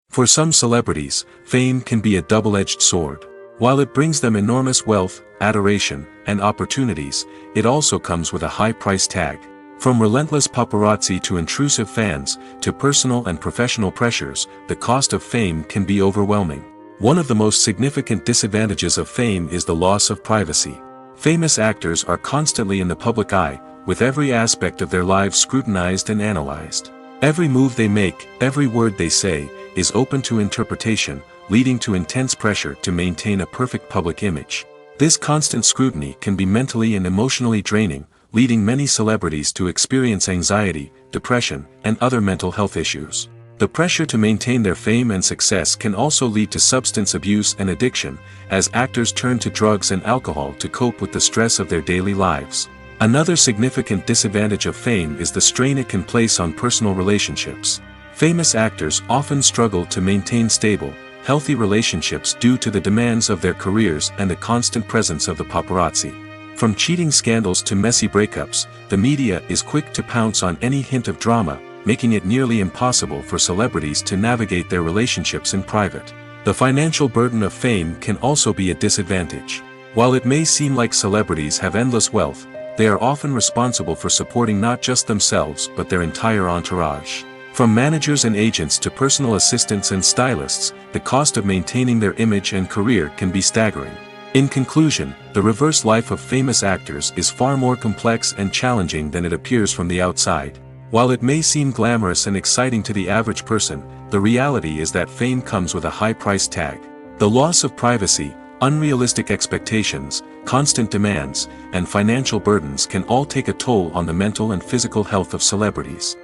Speaker 1: For some celebrities, fame can be a double-edged sword. While it brings them enormous wealth, adoration, and opportunities, it also comes with a high price tag. From relentless paparazzi to intrusive fans, to personal and professional pressures, the cost of fame can be overwhelming. One of the most significant disadvantages of fame is the loss of privacy. Famous actors are constantly in the public eye, with every aspect of their lives scrutinized and analyzed. Every move they make, every word they say, is open to interpretation, leading to intense pressure to maintain a perfect public image. This constant scrutiny can be mentally and emotionally draining, leading many celebrities to experience anxiety, depression, and other mental health issues. The pressure to maintain their fame and success can also lead to substance abuse and addiction, as actors turn to drugs and alcohol to cope with the stress of their daily lives. Another significant disadvantage of fame is the strain it can place on personal relationships. Famous actors often struggle to maintain stable, healthy relationships due to the demands of their careers and the constant presence of the paparazzi. From cheating scandals to messy breakups, the media is quick to pounce on any hint of drama, making it nearly impossible for celebrities to navigate their relationships in private. The financial burden of fame can also be a disadvantage. While it may seem like celebrities have endless wealth, they are often responsible for supporting not just themselves but their entire entourage. From managers and agents to personal assistants and stylists, the cost of maintaining their image and career can be staggering. In conclusion, the reverse life of famous actors is far more complex and challenging than it appears from the outside. While it may seem glamorous and exciting to the average person, the reality is that fame comes with a high price tag. The loss of privacy, unrealistic expectations, constant demands, and financial burdens can all take a toll on the mental and physical health of celebrities.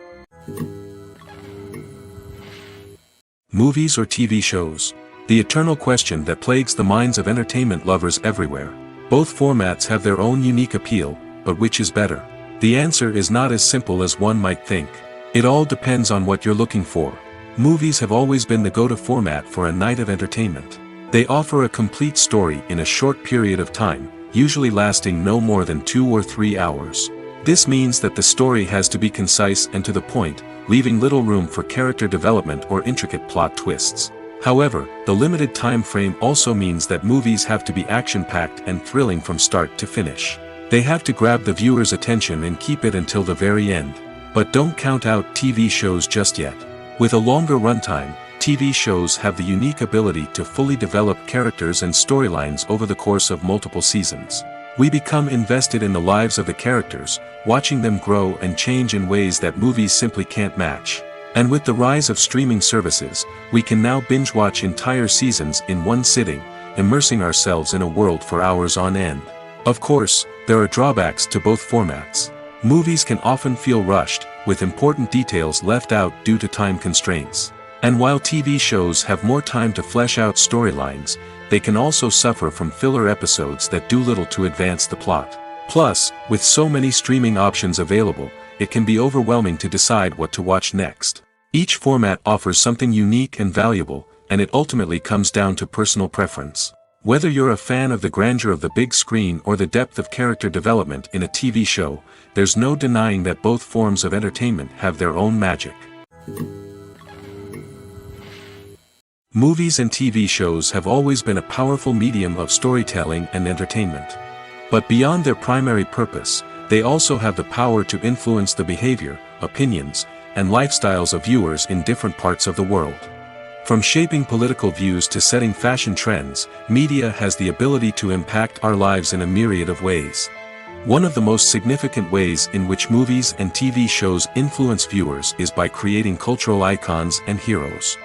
Speaker 1: Movies or TV shows? The eternal question that plagues the minds of entertainment lovers everywhere. Both formats have their own unique appeal, but which is better? The answer is not as simple as one might think. It all depends on what you're looking for. Movies have always been the go-to format for a night of entertainment. They offer a complete story in a short period of time, usually lasting no more than 2 or 3 hours. This means that the story has to be concise and to the point, leaving little room for character development or intricate plot twists. However, the limited time frame also means that movies have to be action-packed and thrilling from start to finish. They have to grab the viewer's attention and keep it until the very end. But don't count out TV shows just yet. With a longer runtime, TV shows have the unique ability to fully develop characters and storylines over the course of multiple seasons. We become invested in the lives of the characters, watching them grow and change in ways that movies simply can't match. And with the rise of streaming services, we can now binge-watch entire seasons in one sitting, immersing ourselves in a world for hours on end. Of course, there are drawbacks to both formats. Movies can often feel rushed, with important details left out due to time constraints. And while TV shows have more time to flesh out storylines, they can also suffer from filler episodes that do little to advance the plot. Plus, with so many streaming options available, it can be overwhelming to decide what to watch next. Each format offers something unique and valuable, and it ultimately comes down to personal preference. Whether you're a fan of the grandeur of the big screen or the depth of character development in a TV show, there's no denying that both forms of entertainment have their own magic. Movies and TV shows have always been a powerful medium of storytelling and entertainment. But beyond their primary purpose, they also have the power to influence the behavior, opinions, and lifestyles of viewers in different parts of the world. From shaping political views to setting fashion trends, media has the ability to impact our lives in a myriad of ways. One of the most significant ways in which movies and TV shows influence viewers is by creating cultural icons and heroes.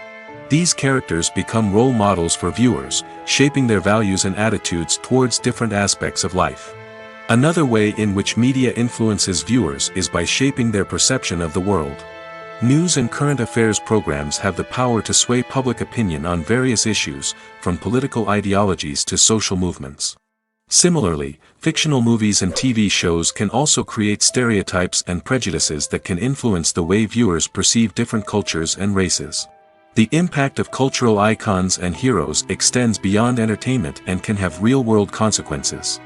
Speaker 1: These characters become role models for viewers, shaping their values and attitudes towards different aspects of life. Another way in which media influences viewers is by shaping their perception of the world. News and current affairs programs have the power to sway public opinion on various issues, from political ideologies to social movements. Similarly, fictional movies and TV shows can also create stereotypes and prejudices that can influence the way viewers perceive different cultures and races. The impact of cultural icons and heroes extends beyond entertainment and can have real-world consequences.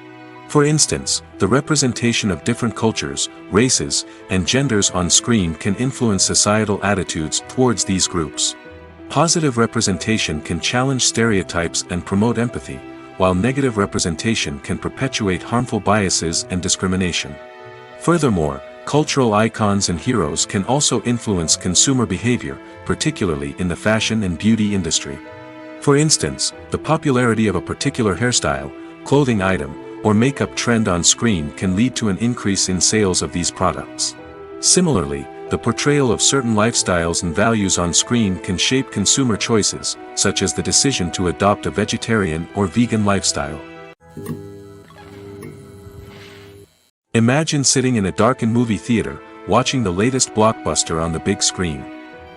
Speaker 1: For instance, the representation of different cultures, races, and genders on screen can influence societal attitudes towards these groups. Positive representation can challenge stereotypes and promote empathy, while negative representation can perpetuate harmful biases and discrimination. Furthermore, cultural icons and heroes can also influence consumer behavior, particularly in the fashion and beauty industry. For instance, the popularity of a particular hairstyle, clothing item, or makeup trend on screen can lead to an increase in sales of these products. Similarly, the portrayal of certain lifestyles and values on screen can shape consumer choices, such as the decision to adopt a vegetarian or vegan lifestyle. Imagine sitting in a darkened movie theater, watching the latest blockbuster on the big screen.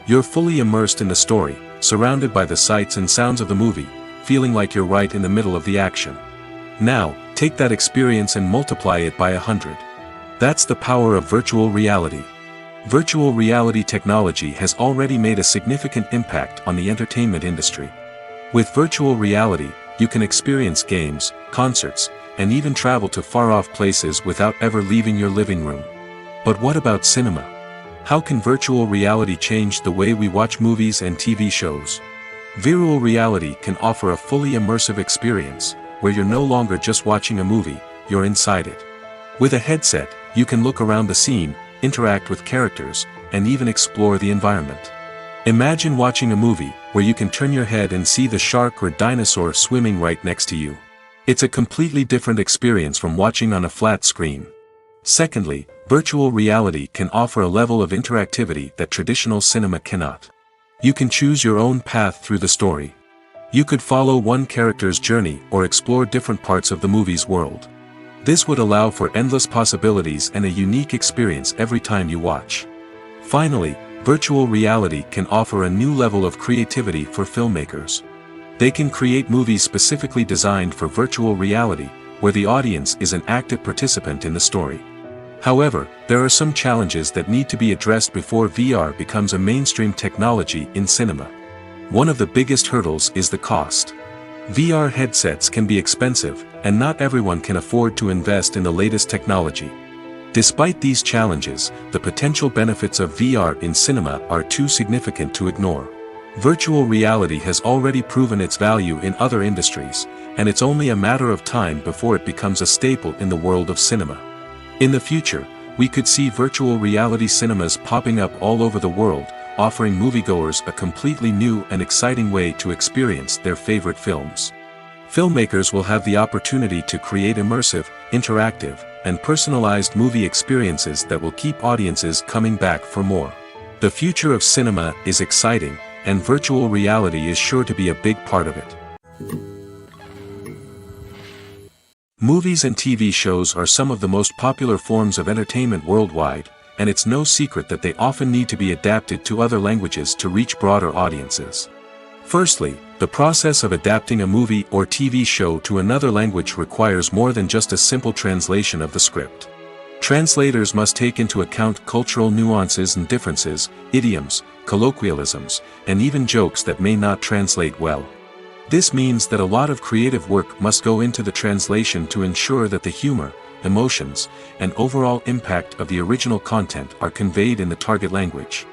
Speaker 1: You're fully immersed in the story, surrounded by the sights and sounds of the movie, feeling like you're right in the middle of the action. Now, take that experience and multiply it by 100. That's the power of virtual reality. Virtual reality technology has already made a significant impact on the entertainment industry. With virtual reality, you can experience games, concerts, and even travel to far-off places without ever leaving your living room. But what about cinema? How can virtual reality change the way we watch movies and TV shows? Virtual reality can offer a fully immersive experience, where you're no longer just watching a movie, you're inside it. With a headset, you can look around the scene, interact with characters, and even explore the environment. Imagine watching a movie, where you can turn your head and see the shark or dinosaur swimming right next to you. It's a completely different experience from watching on a flat screen. Secondly, virtual reality can offer a level of interactivity that traditional cinema cannot. You can choose your own path through the story. You could follow one character's journey or explore different parts of the movie's world. This would allow for endless possibilities and a unique experience every time you watch. Finally, virtual reality can offer a new level of creativity for filmmakers. They can create movies specifically designed for virtual reality, where the audience is an active participant in the story. However, there are some challenges that need to be addressed before VR becomes a mainstream technology in cinema. One of the biggest hurdles is the cost. VR headsets can be expensive, and not everyone can afford to invest in the latest technology. Despite these challenges, the potential benefits of VR in cinema are too significant to ignore. Virtual reality has already proven its value in other industries, and it's only a matter of time before it becomes a staple in the world of cinema. In the future, we could see virtual reality cinemas popping up all over the world, offering moviegoers a completely new and exciting way to experience their favorite films. Filmmakers will have the opportunity to create immersive, interactive, and personalized movie experiences that will keep audiences coming back for more. The future of cinema is exciting, and virtual reality is sure to be a big part of it. Movies and TV shows are some of the most popular forms of entertainment worldwide, and it's no secret that they often need to be adapted to other languages to reach broader audiences. Firstly, the process of adapting a movie or TV show to another language requires more than just a simple translation of the script. Translators must take into account cultural nuances and differences, idioms, colloquialisms, and even jokes that may not translate well. This means that a lot of creative work must go into the translation to ensure that the humor, emotions, and overall impact of the original content are conveyed in the target language.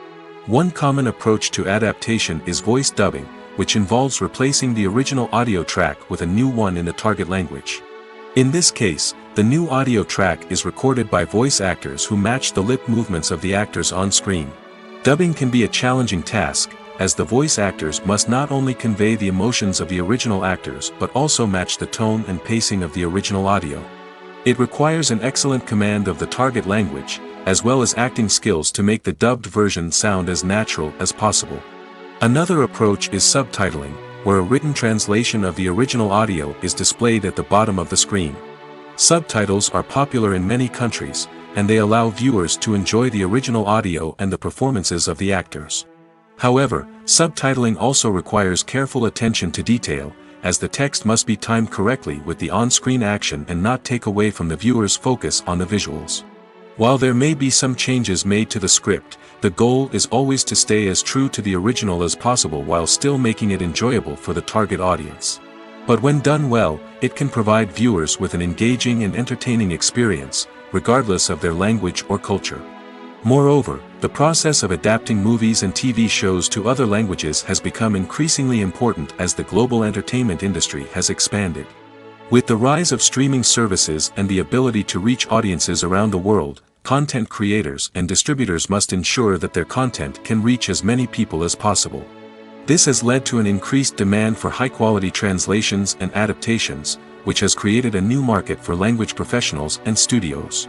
Speaker 1: One common approach to adaptation is voice dubbing, which involves replacing the original audio track with a new one in the target language. In this case, the new audio track is recorded by voice actors who match the lip movements of the actors on screen. Dubbing can be a challenging task, as the voice actors must not only convey the emotions of the original actors but also match the tone and pacing of the original audio. It requires an excellent command of the target language, as well as acting skills to make the dubbed version sound as natural as possible. Another approach is subtitling, where a written translation of the original audio is displayed at the bottom of the screen. Subtitles are popular in many countries, and they allow viewers to enjoy the original audio and the performances of the actors. However, subtitling also requires careful attention to detail, as the text must be timed correctly with the on-screen action and not take away from the viewer's focus on the visuals. While there may be some changes made to the script, the goal is always to stay as true to the original as possible while still making it enjoyable for the target audience. But when done well, it can provide viewers with an engaging and entertaining experience, regardless of their language or culture. Moreover, the process of adapting movies and TV shows to other languages has become increasingly important as the global entertainment industry has expanded. With the rise of streaming services and the ability to reach audiences around the world, content creators and distributors must ensure that their content can reach as many people as possible. This has led to an increased demand for high-quality translations and adaptations, which has created a new market for language professionals and studios.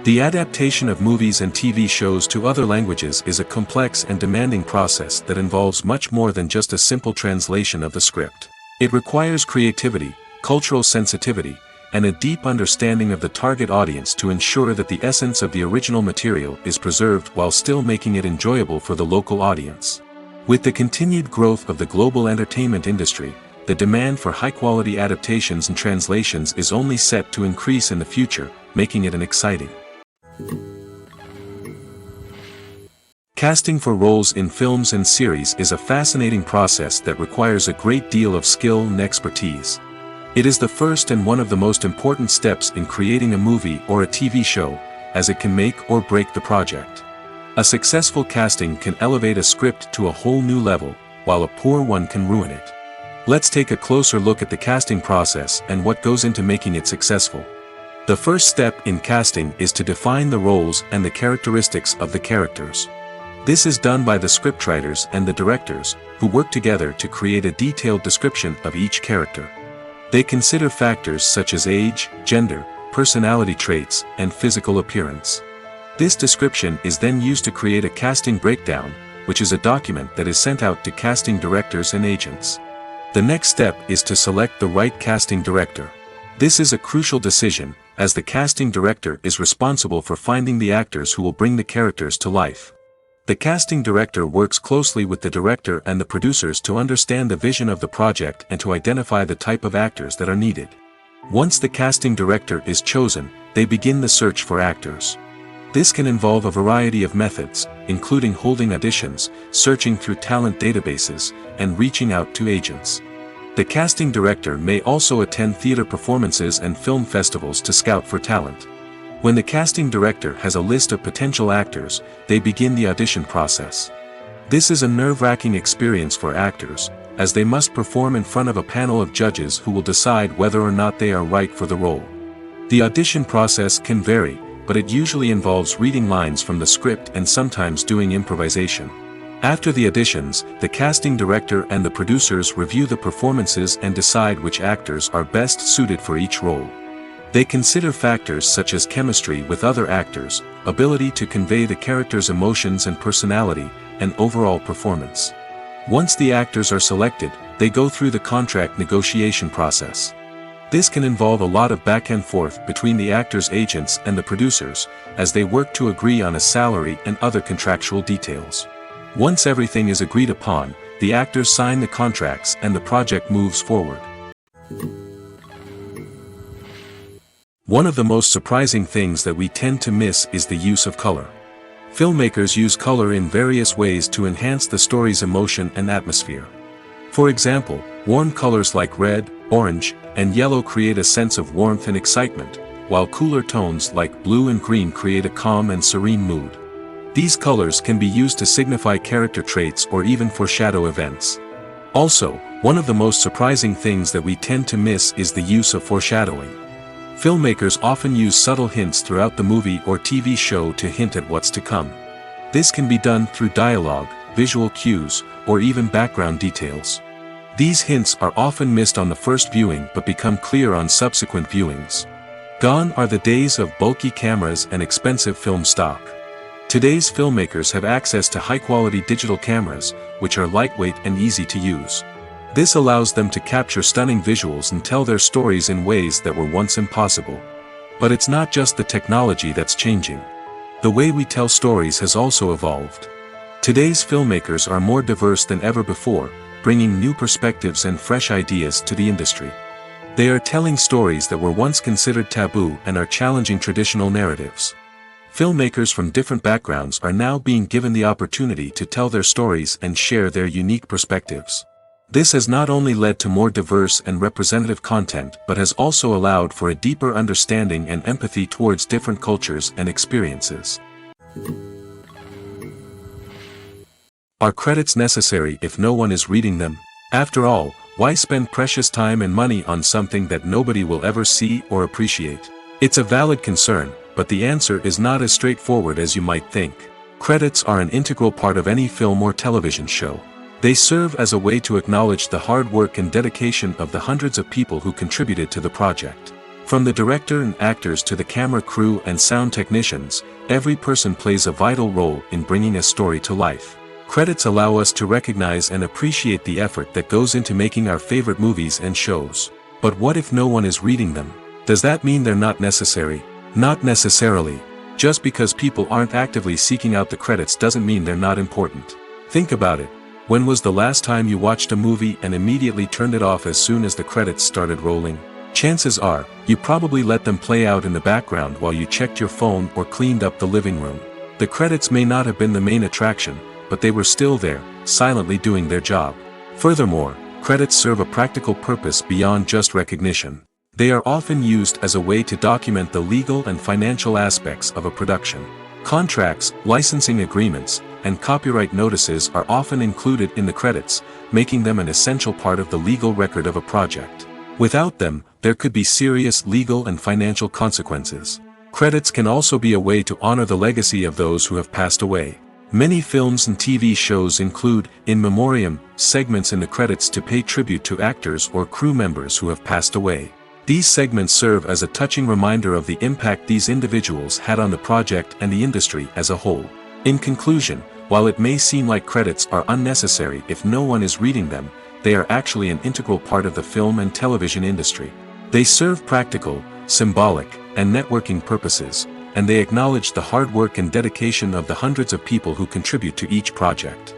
Speaker 1: The adaptation of movies and TV shows to other languages is a complex and demanding process that involves much more than just a simple translation of the script. It requires creativity, cultural sensitivity, and a deep understanding of the target audience to ensure that the essence of the original material is preserved while still making it enjoyable for the local audience. With the continued growth of the global entertainment industry, the demand for high-quality adaptations and translations is only set to increase in the future, making it an exciting. Casting for roles in films and series is a fascinating process that requires a great deal of skill and expertise. It is the first and one of the most important steps in creating a movie or a TV show, as it can make or break the project. A successful casting can elevate a script to a whole new level, while a poor one can ruin it. Let's take a closer look at the casting process and what goes into making it successful. The first step in casting is to define the roles and the characteristics of the characters. This is done by the scriptwriters and the directors, who work together to create a detailed description of each character. They consider factors such as age, gender, personality traits, and physical appearance. This description is then used to create a casting breakdown, which is a document that is sent out to casting directors and agents. The next step is to select the right casting director. This is a crucial decision, as the casting director is responsible for finding the actors who will bring the characters to life. The casting director works closely with the director and the producers to understand the vision of the project and to identify the type of actors that are needed. Once the casting director is chosen, they begin the search for actors. This can involve a variety of methods, including holding auditions, searching through talent databases, and reaching out to agents. The casting director may also attend theater performances and film festivals to scout for talent. When the casting director has a list of potential actors, they begin the audition process. This is a nerve-wracking experience for actors, as they must perform in front of a panel of judges who will decide whether or not they are right for the role. The audition process can vary, but it usually involves reading lines from the script and sometimes doing improvisation. After the auditions, the casting director and the producers review the performances and decide which actors are best suited for each role. They consider factors such as chemistry with other actors, ability to convey the character's emotions and personality, and overall performance. Once the actors are selected, they go through the contract negotiation process. This can involve a lot of back and forth between the actors' agents and the producers, as they work to agree on a salary and other contractual details. Once everything is agreed upon, the actors sign the contracts and the project moves forward. One of the most surprising things that we tend to miss is the use of color. Filmmakers use color in various ways to enhance the story's emotion and atmosphere. For example, warm colors like red, orange, and yellow create a sense of warmth and excitement, while cooler tones like blue and green create a calm and serene mood. These colors can be used to signify character traits or even foreshadow events. Also, one of the most surprising things that we tend to miss is the use of foreshadowing. Filmmakers often use subtle hints throughout the movie or TV show to hint at what's to come. This can be done through dialogue, visual cues, or even background details. These hints are often missed on the first viewing but become clear on subsequent viewings. Gone are the days of bulky cameras and expensive film stock. Today's filmmakers have access to high-quality digital cameras, which are lightweight and easy to use. This allows them to capture stunning visuals and tell their stories in ways that were once impossible. But it's not just the technology that's changing. The way we tell stories has also evolved. Today's filmmakers are more diverse than ever before, bringing new perspectives and fresh ideas to the industry. They are telling stories that were once considered taboo and are challenging traditional narratives. Filmmakers from different backgrounds are now being given the opportunity to tell their stories and share their unique perspectives. This has not only led to more diverse and representative content but has also allowed for a deeper understanding and empathy towards different cultures and experiences. Are credits necessary if no one is reading them? After all, why spend precious time and money on something that nobody will ever see or appreciate? It's a valid concern, but the answer is not as straightforward as you might think. Credits are an integral part of any film or television show. They serve as a way to acknowledge the hard work and dedication of the hundreds of people who contributed to the project. From the director and actors to the camera crew and sound technicians, every person plays a vital role in bringing a story to life. Credits allow us to recognize and appreciate the effort that goes into making our favorite movies and shows. But what if no one is reading them? Does that mean they're not necessary? Not necessarily. Just because people aren't actively seeking out the credits doesn't mean they're not important. Think about it. When was the last time you watched a movie and immediately turned it off as soon as the credits started rolling? Chances are, you probably let them play out in the background while you checked your phone or cleaned up the living room. The credits may not have been the main attraction, but they were still there, silently doing their job. Furthermore, credits serve a practical purpose beyond just recognition. They are often used as a way to document the legal and financial aspects of a production. Contracts, licensing agreements, and copyright notices are often included in the credits, making them an essential part of the legal record of a project. Without them, there could be serious legal and financial consequences. Credits can also be a way to honor the legacy of those who have passed away. Many films and TV shows include, in memoriam, segments in the credits to pay tribute to actors or crew members who have passed away. These segments serve as a touching reminder of the impact these individuals had on the project and the industry as a whole. In conclusion, while it may seem like credits are unnecessary if no one is reading them, they are actually an integral part of the film and television industry. They serve practical, symbolic, and networking purposes, and they acknowledge the hard work and dedication of the hundreds of people who contribute to each project.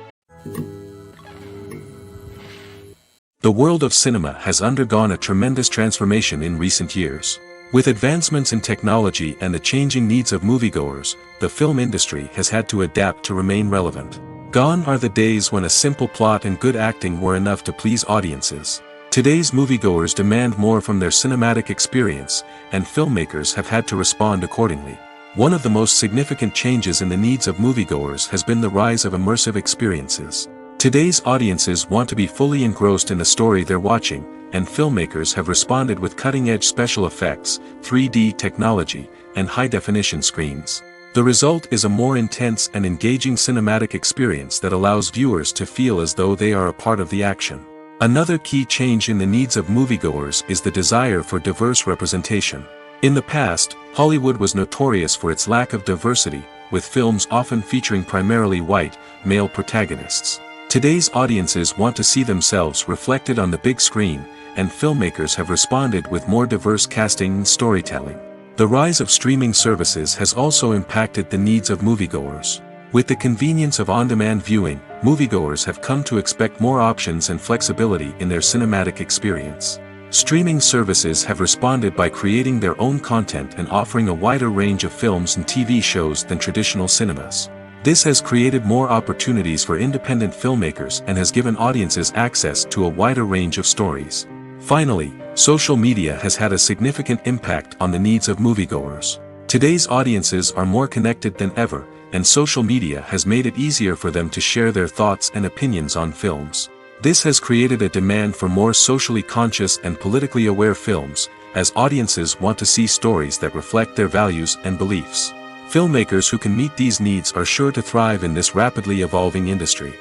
Speaker 1: The world of cinema has undergone a tremendous transformation in recent years. With advancements in technology and the changing needs of moviegoers, the film industry has had to adapt to remain relevant. Gone are the days when a simple plot and good acting were enough to please audiences. Today's moviegoers demand more from their cinematic experience, and filmmakers have had to respond accordingly. One of the most significant changes in the needs of moviegoers has been the rise of immersive experiences. Today's audiences want to be fully engrossed in the story they're watching, and filmmakers have responded with cutting-edge special effects, 3D technology, and high-definition screens. The result is a more intense and engaging cinematic experience that allows viewers to feel as though they are a part of the action. Another key change in the needs of moviegoers is the desire for diverse representation. In the past, Hollywood was notorious for its lack of diversity, with films often featuring primarily white, male protagonists. Today's audiences want to see themselves reflected on the big screen, and filmmakers have responded with more diverse casting and storytelling. The rise of streaming services has also impacted the needs of moviegoers. With the convenience of on-demand viewing, moviegoers have come to expect more options and flexibility in their cinematic experience. Streaming services have responded by creating their own content and offering a wider range of films and TV shows than traditional cinemas. This has created more opportunities for independent filmmakers and has given audiences access to a wider range of stories. Finally, social media has had a significant impact on the needs of moviegoers. Today's audiences are more connected than ever, and social media has made it easier for them to share their thoughts and opinions on films. This has created a demand for more socially conscious and politically aware films, as audiences want to see stories that reflect their values and beliefs. Filmmakers who can meet these needs are sure to thrive in this rapidly evolving industry.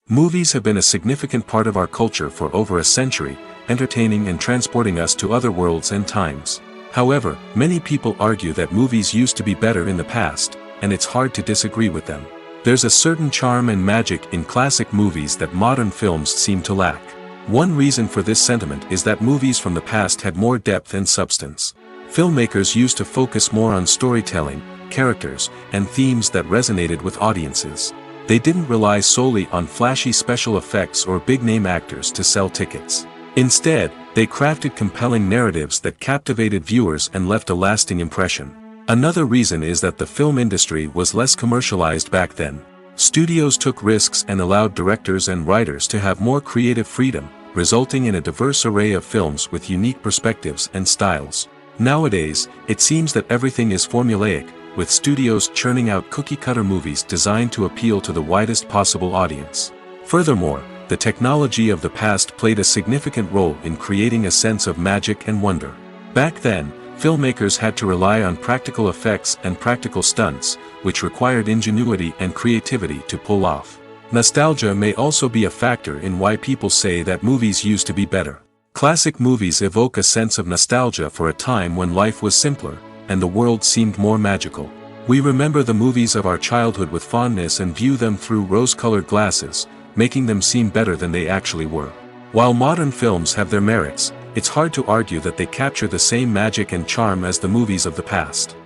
Speaker 1: Movies have been a significant part of our culture for over a century, entertaining and transporting us to other worlds and times. However, many people argue that movies used to be better in the past, and it's hard to disagree with them. There's a certain charm and magic in classic movies that modern films seem to lack. One reason for this sentiment is that movies from the past had more depth and substance. Filmmakers used to focus more on storytelling, characters, and themes that resonated with audiences. They didn't rely solely on flashy special effects or big-name actors to sell tickets. Instead, they crafted compelling narratives that captivated viewers and left a lasting impression. Another reason is that the film industry was less commercialized back then. Studios took risks and allowed directors and writers to have more creative freedom, resulting in a diverse array of films with unique perspectives and styles. Nowadays, it seems that everything is formulaic, with studios churning out cookie-cutter movies designed to appeal to the widest possible audience. Furthermore, the technology of the past played a significant role in creating a sense of magic and wonder. Back then, filmmakers had to rely on practical effects and practical stunts, which required ingenuity and creativity to pull off. Nostalgia may also be a factor in why people say that movies used to be better. Classic movies evoke a sense of nostalgia for a time when life was simpler, and the world seemed more magical. We remember the movies of our childhood with fondness and view them through rose-colored glasses, making them seem better than they actually were. While modern films have their merits, it's hard to argue that they capture the same magic and charm as the movies of the past.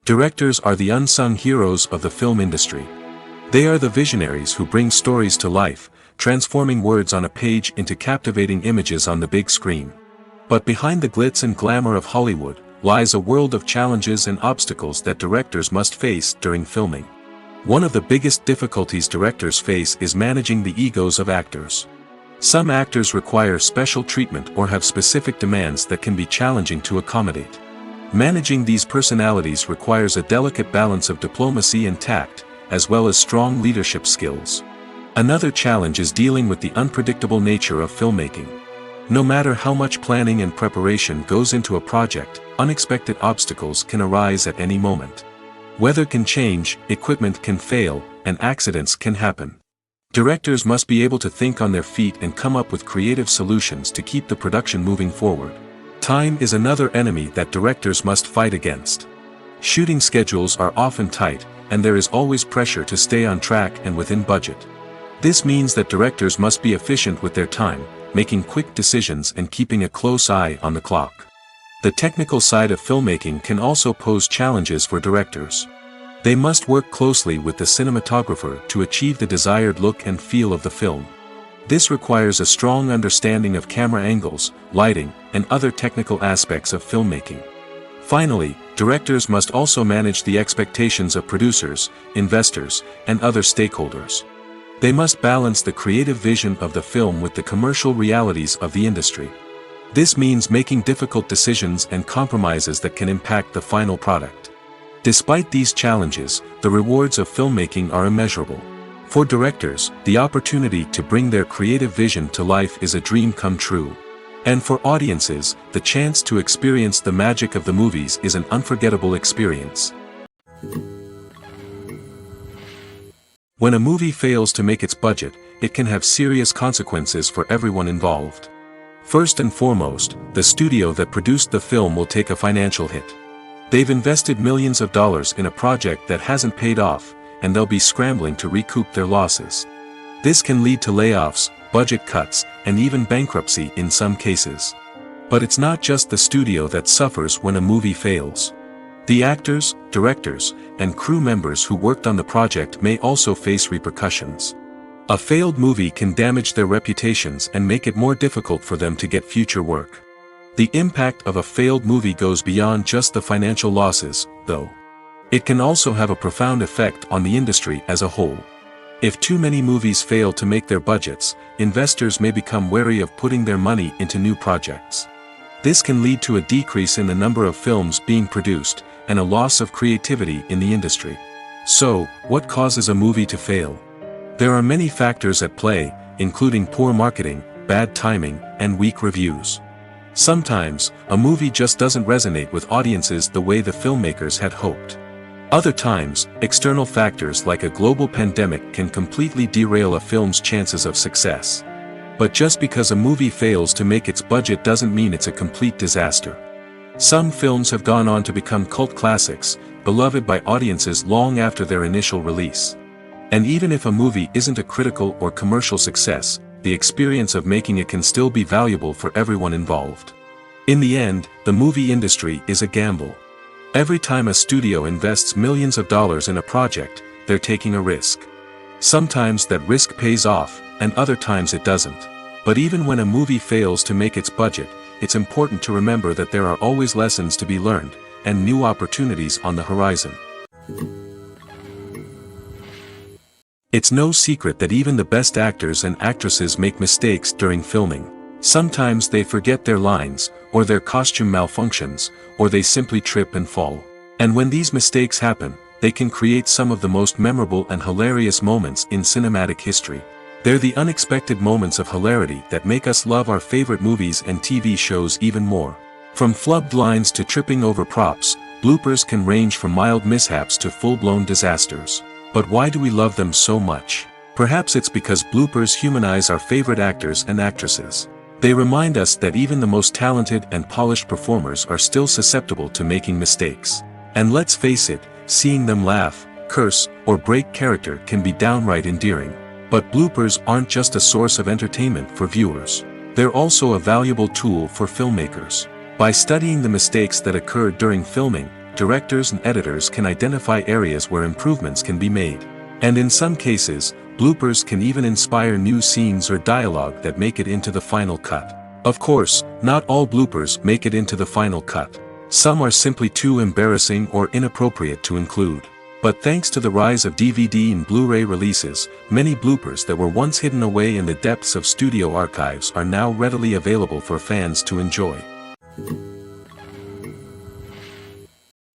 Speaker 1: Directors are the unsung heroes of the film industry. They are the visionaries who bring stories to life, transforming words on a page into captivating images on the big screen. But behind the glitz and glamour of Hollywood, lies a world of challenges and obstacles that directors must face during filming. One of the biggest difficulties directors face is managing the egos of actors. Some actors require special treatment or have specific demands that can be challenging to accommodate. Managing these personalities requires a delicate balance of diplomacy and tact, as well as strong leadership skills. Another challenge is dealing with the unpredictable nature of filmmaking. No matter how much planning and preparation goes into a project, unexpected obstacles can arise at any moment. Weather can change, equipment can fail, and accidents can happen. Directors must be able to think on their feet and come up with creative solutions to keep the production moving forward. Time is another enemy that directors must fight against. Shooting schedules are often tight, and there is always pressure to stay on track and within budget. This means that directors must be efficient with their time, making quick decisions and keeping a close eye on the clock. The technical side of filmmaking can also pose challenges for directors. They must work closely with the cinematographer to achieve the desired look and feel of the film. This requires a strong understanding of camera angles, lighting, and other technical aspects of filmmaking. Finally, directors must also manage the expectations of producers, investors, and other stakeholders. They must balance the creative vision of the film with the commercial realities of the industry. This means making difficult decisions and compromises that can impact the final product. Despite these challenges, the rewards of filmmaking are immeasurable. For directors, the opportunity to bring their creative vision to life is a dream come true. And for audiences, the chance to experience the magic of the movies is an unforgettable experience. When a movie fails to make its budget, it can have serious consequences for everyone involved. First and foremost, the studio that produced the film will take a financial hit. They've invested millions of dollars in a project that hasn't paid off, and they'll be scrambling to recoup their losses. This can lead to layoffs, budget cuts, and even bankruptcy in some cases. But it's not just the studio that suffers when a movie fails. The actors, directors, and crew members who worked on the project may also face repercussions. A failed movie can damage their reputations and make it more difficult for them to get future work. The impact of a failed movie goes beyond just the financial losses, though. It can also have a profound effect on the industry as a whole. If too many movies fail to make their budgets, investors may become wary of putting their money into new projects. This can lead to a decrease in the number of films being produced, and a loss of creativity in the industry. So, what causes a movie to fail? There are many factors at play, including poor marketing, bad timing, and weak reviews. Sometimes, a movie just doesn't resonate with audiences the way the filmmakers had hoped. Other times, external factors like a global pandemic can completely derail a film's chances of success. But just because a movie fails to make its budget doesn't mean it's a complete disaster. Some films have gone on to become cult classics, beloved by audiences long after their initial release. And even if a movie isn't a critical or commercial success, the experience of making it can still be valuable for everyone involved. In the end, the movie industry is a gamble. Every time a studio invests millions of dollars in a project, they're taking a risk. Sometimes that risk pays off, and other times it doesn't. But even when a movie fails to make its budget, it's important to remember that there are always lessons to be learned, and new opportunities on the horizon. It's no secret that even the best actors and actresses make mistakes during filming. Sometimes they forget their lines, or their costume malfunctions, or they simply trip and fall. And when these mistakes happen, they can create some of the most memorable and hilarious moments in cinematic history. They're the unexpected moments of hilarity that make us love our favorite movies and TV shows even more. From flubbed lines to tripping over props, bloopers can range from mild mishaps to full-blown disasters. But why do we love them so much? Perhaps it's because bloopers humanize our favorite actors and actresses. They remind us that even the most talented and polished performers are still susceptible to making mistakes. And let's face it, seeing them laugh, curse, or break character can be downright endearing. But bloopers aren't just a source of entertainment for viewers. They're also a valuable tool for filmmakers. By studying the mistakes that occurred during filming, directors and editors can identify areas where improvements can be made. And in some cases, bloopers can even inspire new scenes or dialogue that make it into the final cut. Of course, not all bloopers make it into the final cut. Some are simply too embarrassing or inappropriate to include. But thanks to the rise of DVD and Blu-ray releases, many bloopers that were once hidden away in the depths of studio archives are now readily available for fans to enjoy.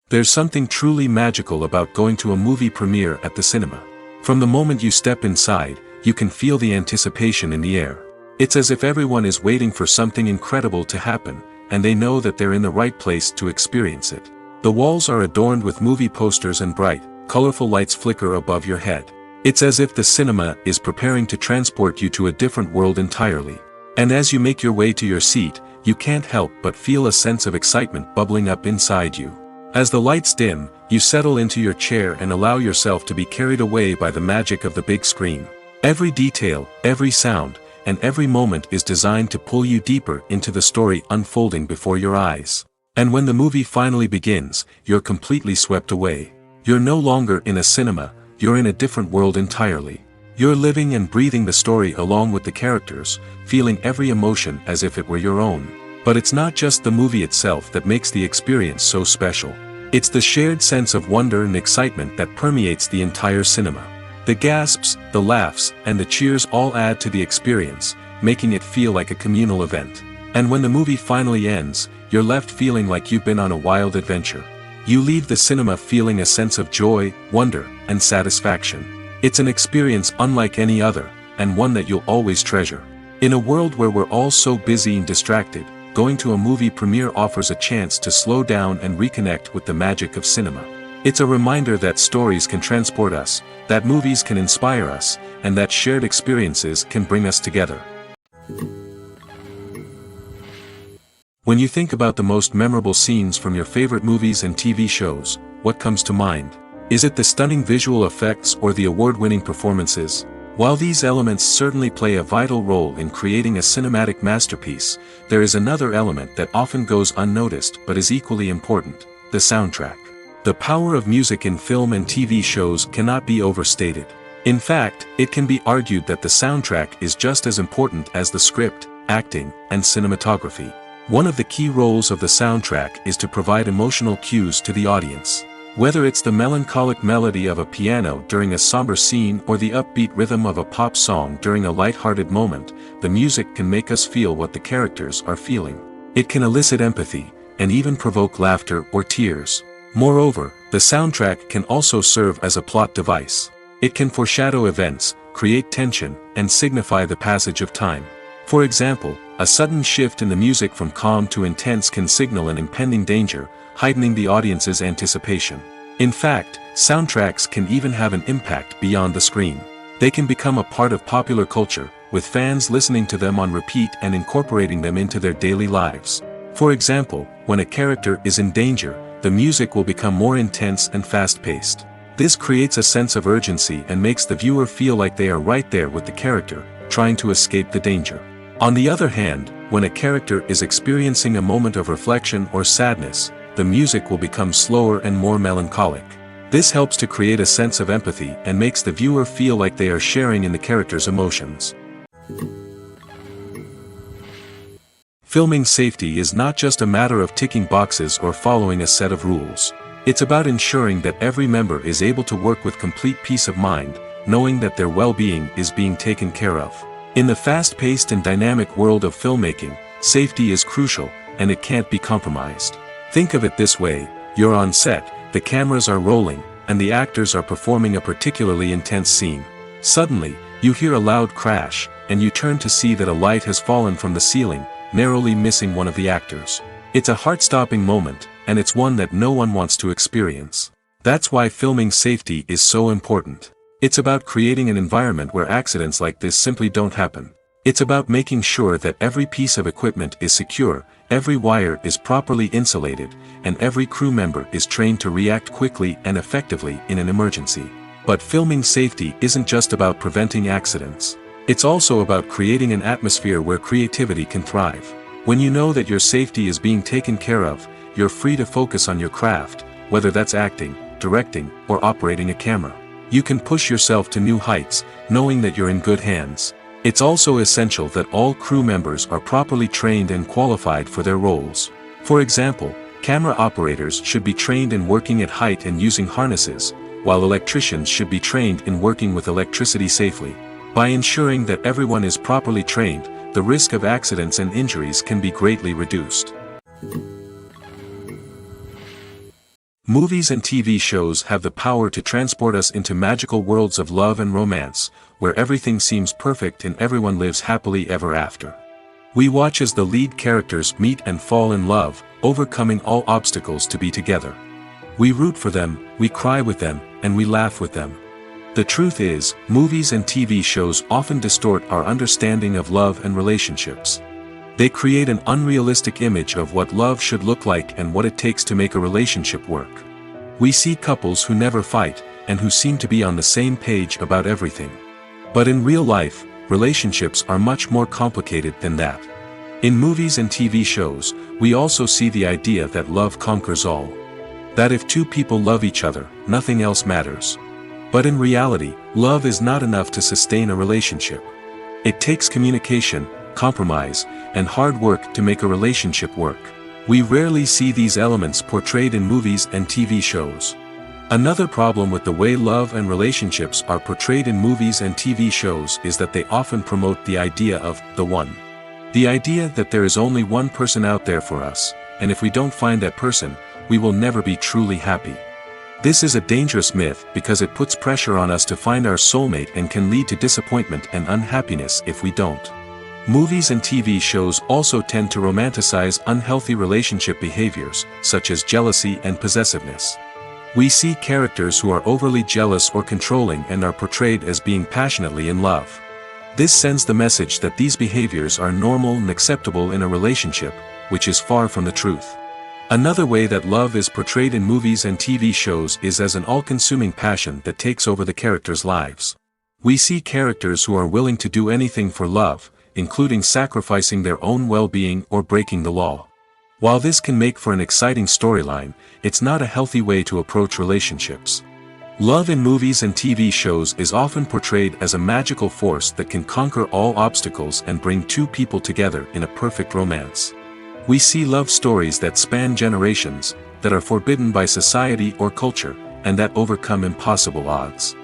Speaker 1: There's something truly magical about going to a movie premiere at the cinema. From the moment you step inside, you can feel the anticipation in the air. It's as if everyone is waiting for something incredible to happen, and they know that they're in the right place to experience it. The walls are adorned with movie posters and bright, colorful lights flicker above your head. It's as if the cinema is preparing to transport you to a different world entirely. And as you make your way to your seat, you can't help but feel a sense of excitement bubbling up inside you. As the lights dim, you settle into your chair and allow yourself to be carried away by the magic of the big screen. Every detail, every sound, and every moment is designed to pull you deeper into the story unfolding before your eyes. And when the movie finally begins, you're completely swept away. You're no longer in a cinema, you're in a different world entirely. You're living and breathing the story along with the characters, feeling every emotion as if it were your own. But it's not just the movie itself that makes the experience so special. It's the shared sense of wonder and excitement that permeates the entire cinema. The gasps, the laughs, and the cheers all add to the experience, making it feel like a communal event. And when the movie finally ends, you're left feeling like you've been on a wild adventure. You leave the cinema feeling a sense of joy, wonder, and satisfaction. It's an experience unlike any other, and one that you'll always treasure. In a world where we're all so busy and distracted, going to a movie premiere offers a chance to slow down and reconnect with the magic of cinema. It's a reminder that stories can transport us, that movies can inspire us, and that shared experiences can bring us together. When you think about the most memorable scenes from your favorite movies and TV shows, what comes to mind? Is it the stunning visual effects or the award-winning performances? While these elements certainly play a vital role in creating a cinematic masterpiece, there is another element that often goes unnoticed but is equally important: the soundtrack. The power of music in film and TV shows cannot be overstated. In fact, it can be argued that the soundtrack is just as important as the script, acting, and cinematography. One of the key roles of the soundtrack is to provide emotional cues to the audience. Whether it's the melancholic melody of a piano during a somber scene or the upbeat rhythm of a pop song during a light-hearted moment, the music can make us feel what the characters are feeling. It can elicit empathy, and even provoke laughter or tears. Moreover, the soundtrack can also serve as a plot device. It can foreshadow events, create tension, and signify the passage of time. For example, a sudden shift in the music from calm to intense can signal an impending danger, heightening the audience's anticipation. In fact, soundtracks can even have an impact beyond the screen. They can become a part of popular culture, with fans listening to them on repeat and incorporating them into their daily lives. For example, when a character is in danger, the music will become more intense and fast-paced. This creates a sense of urgency and makes the viewer feel like they are right there with the character, trying to escape the danger. On the other hand, when a character is experiencing a moment of reflection or sadness, the music will become slower and more melancholic. This helps to create a sense of empathy and makes the viewer feel like they are sharing in the character's emotions. Filming safety is not just a matter of ticking boxes or following a set of rules. It's about ensuring that every member is able to work with complete peace of mind, knowing that their well-being is being taken care of. In the fast-paced and dynamic world of filmmaking, safety is crucial, and it can't be compromised. Think of it this way: you're on set, the cameras are rolling, and the actors are performing a particularly intense scene. Suddenly, you hear a loud crash, and you turn to see that a light has fallen from the ceiling, narrowly missing one of the actors. It's a heart-stopping moment, and it's one that no one wants to experience. That's why filming safety is so important. It's about creating an environment where accidents like this simply don't happen. It's about making sure that every piece of equipment is secure, every wire is properly insulated, and every crew member is trained to react quickly and effectively in an emergency. But filming safety isn't just about preventing accidents. It's also about creating an atmosphere where creativity can thrive. When you know that your safety is being taken care of, you're free to focus on your craft, whether that's acting, directing, or operating a camera. You can push yourself to new heights, knowing that you're in good hands. It's also essential that all crew members are properly trained and qualified for their roles. For example, camera operators should be trained in working at height and using harnesses, while electricians should be trained in working with electricity safely. By ensuring that everyone is properly trained, the risk of accidents and injuries can be greatly reduced. Movies and TV shows have the power to transport us into magical worlds of love and romance, where everything seems perfect and everyone lives happily ever after. We watch as the lead characters meet and fall in love, overcoming all obstacles to be together. We root for them, we cry with them, and we laugh with them. The truth is, movies and TV shows often distort our understanding of love and relationships. They create an unrealistic image of what love should look like and what it takes to make a relationship work. We see couples who never fight, and who seem to be on the same page about everything. But in real life, relationships are much more complicated than that. In movies and TV shows, we also see the idea that love conquers all. That if two people love each other, nothing else matters. But in reality, love is not enough to sustain a relationship. It takes communication, compromise, and hard work to make a relationship work. We rarely see these elements portrayed in movies and TV shows. Another problem with the way love and relationships are portrayed in movies and TV shows is that they often promote the idea of the one. The idea that there is only one person out there for us, and if we don't find that person, we will never be truly happy. This is a dangerous myth because it puts pressure on us to find our soulmate and can lead to disappointment and unhappiness if we don't. Movies and TV shows also tend to romanticize unhealthy relationship behaviors, such as jealousy and possessiveness. We see characters who are overly jealous or controlling and are portrayed as being passionately in love. This sends the message that these behaviors are normal and acceptable in a relationship, which is far from the truth. Another way that love is portrayed in movies and TV shows is as an all-consuming passion that takes over the characters' lives. We see characters who are willing to do anything for love, including sacrificing their own well-being or breaking the law. While this can make for an exciting storyline, it's not a healthy way to approach relationships. Love in movies and TV shows is often portrayed as a magical force that can conquer all obstacles and bring two people together in a perfect romance. We see love stories that span generations, that are forbidden by society or culture, and that overcome impossible odds.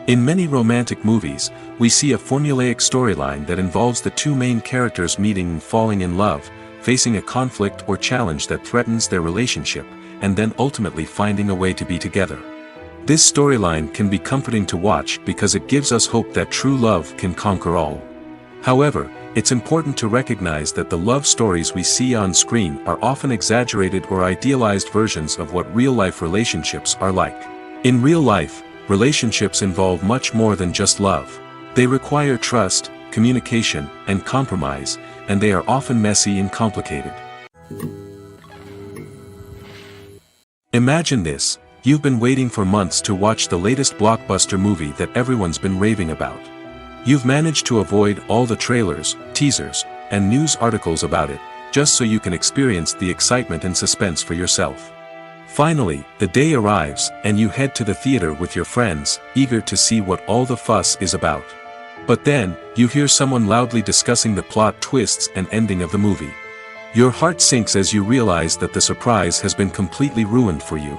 Speaker 1: In many romantic movies, we see a formulaic storyline that involves the two main characters meeting and falling in love, facing a conflict or challenge that threatens their relationship, and then ultimately finding a way to be together. This storyline can be comforting to watch because it gives us hope that true love can conquer all. However, it's important to recognize that the love stories we see on screen are often exaggerated or idealized versions of what real-life relationships are like. In real life, relationships involve much more than just love. They require trust, communication, and compromise, and they are often messy and complicated. Imagine this: you've been waiting for months to watch the latest blockbuster movie that everyone's been raving about. You've managed to avoid all the trailers, teasers, and news articles about it, just so you can experience the excitement and suspense for yourself. Finally, the day arrives, and you head to the theater with your friends, eager to see what all the fuss is about. But then, you hear someone loudly discussing the plot twists and ending of the movie. Your heart sinks as you realize that the surprise has been completely ruined for you.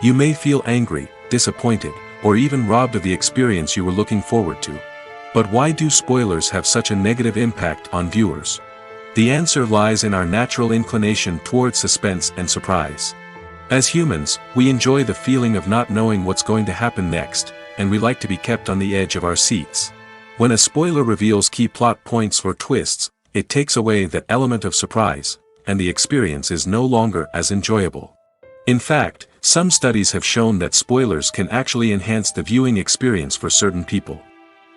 Speaker 1: You may feel angry, disappointed, or even robbed of the experience you were looking forward to. But why do spoilers have such a negative impact on viewers? The answer lies in our natural inclination towards suspense and surprise. As humans, we enjoy the feeling of not knowing what's going to happen next, and we like to be kept on the edge of our seats. When a spoiler reveals key plot points or twists, it takes away that element of surprise, and the experience is no longer as enjoyable. In fact, some studies have shown that spoilers can actually enhance the viewing experience for certain people.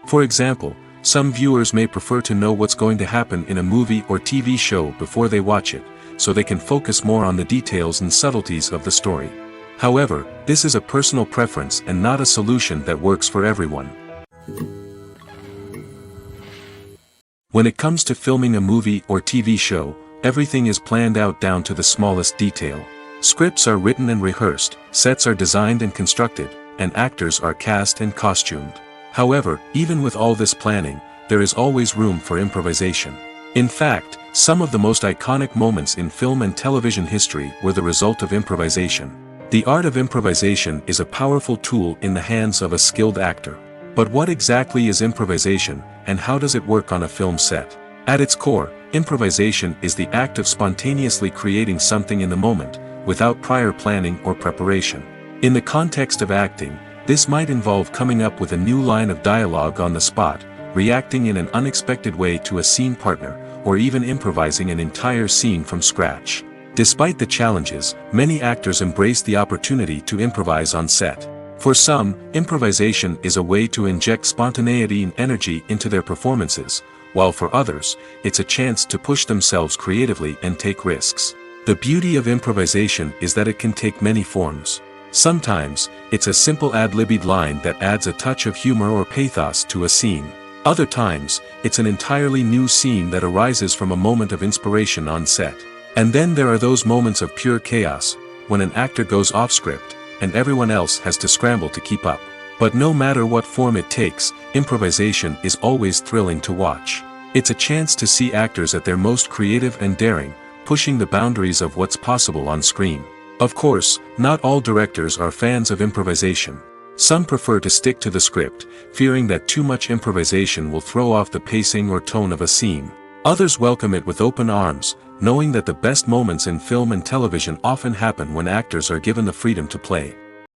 Speaker 1: For example, some viewers may prefer to know what's going to happen in a movie or TV show before they watch it, so they can focus more on the details and subtleties of the story. However, this is a personal preference and not a solution that works for everyone. When it comes to filming a movie or TV show, everything is planned out down to the smallest detail. Scripts are written and rehearsed, sets are designed and constructed, and actors are cast and costumed. However, even with all this planning, there is always room for improvisation. In fact, some of the most iconic moments in film and television history were the result of improvisation. The art of improvisation is a powerful tool in the hands of a skilled actor. But what exactly is improvisation, and how does it work on a film set? At its core, improvisation is the act of spontaneously creating something in the moment, without prior planning or preparation. In the context of acting, this might involve coming up with a new line of dialogue on the spot, reacting in an unexpected way to a scene partner, or even improvising an entire scene from scratch. Despite the challenges, many actors embrace the opportunity to improvise on set. For some, improvisation is a way to inject spontaneity and energy into their performances, while for others, it's a chance to push themselves creatively and take risks. The beauty of improvisation is that it can take many forms. Sometimes, it's a simple ad-libbed line that adds a touch of humor or pathos to a scene. Other times, it's an entirely new scene that arises from a moment of inspiration on set. And then there are those moments of pure chaos, when an actor goes off script, and everyone else has to scramble to keep up. But no matter what form it takes, improvisation is always thrilling to watch. It's a chance to see actors at their most creative and daring, pushing the boundaries of what's possible on screen. Of course, not all directors are fans of improvisation. Some prefer to stick to the script, fearing that too much improvisation will throw off the pacing or tone of a scene. Others welcome it with open arms, knowing that the best moments in film and television often happen when actors are given the freedom to play.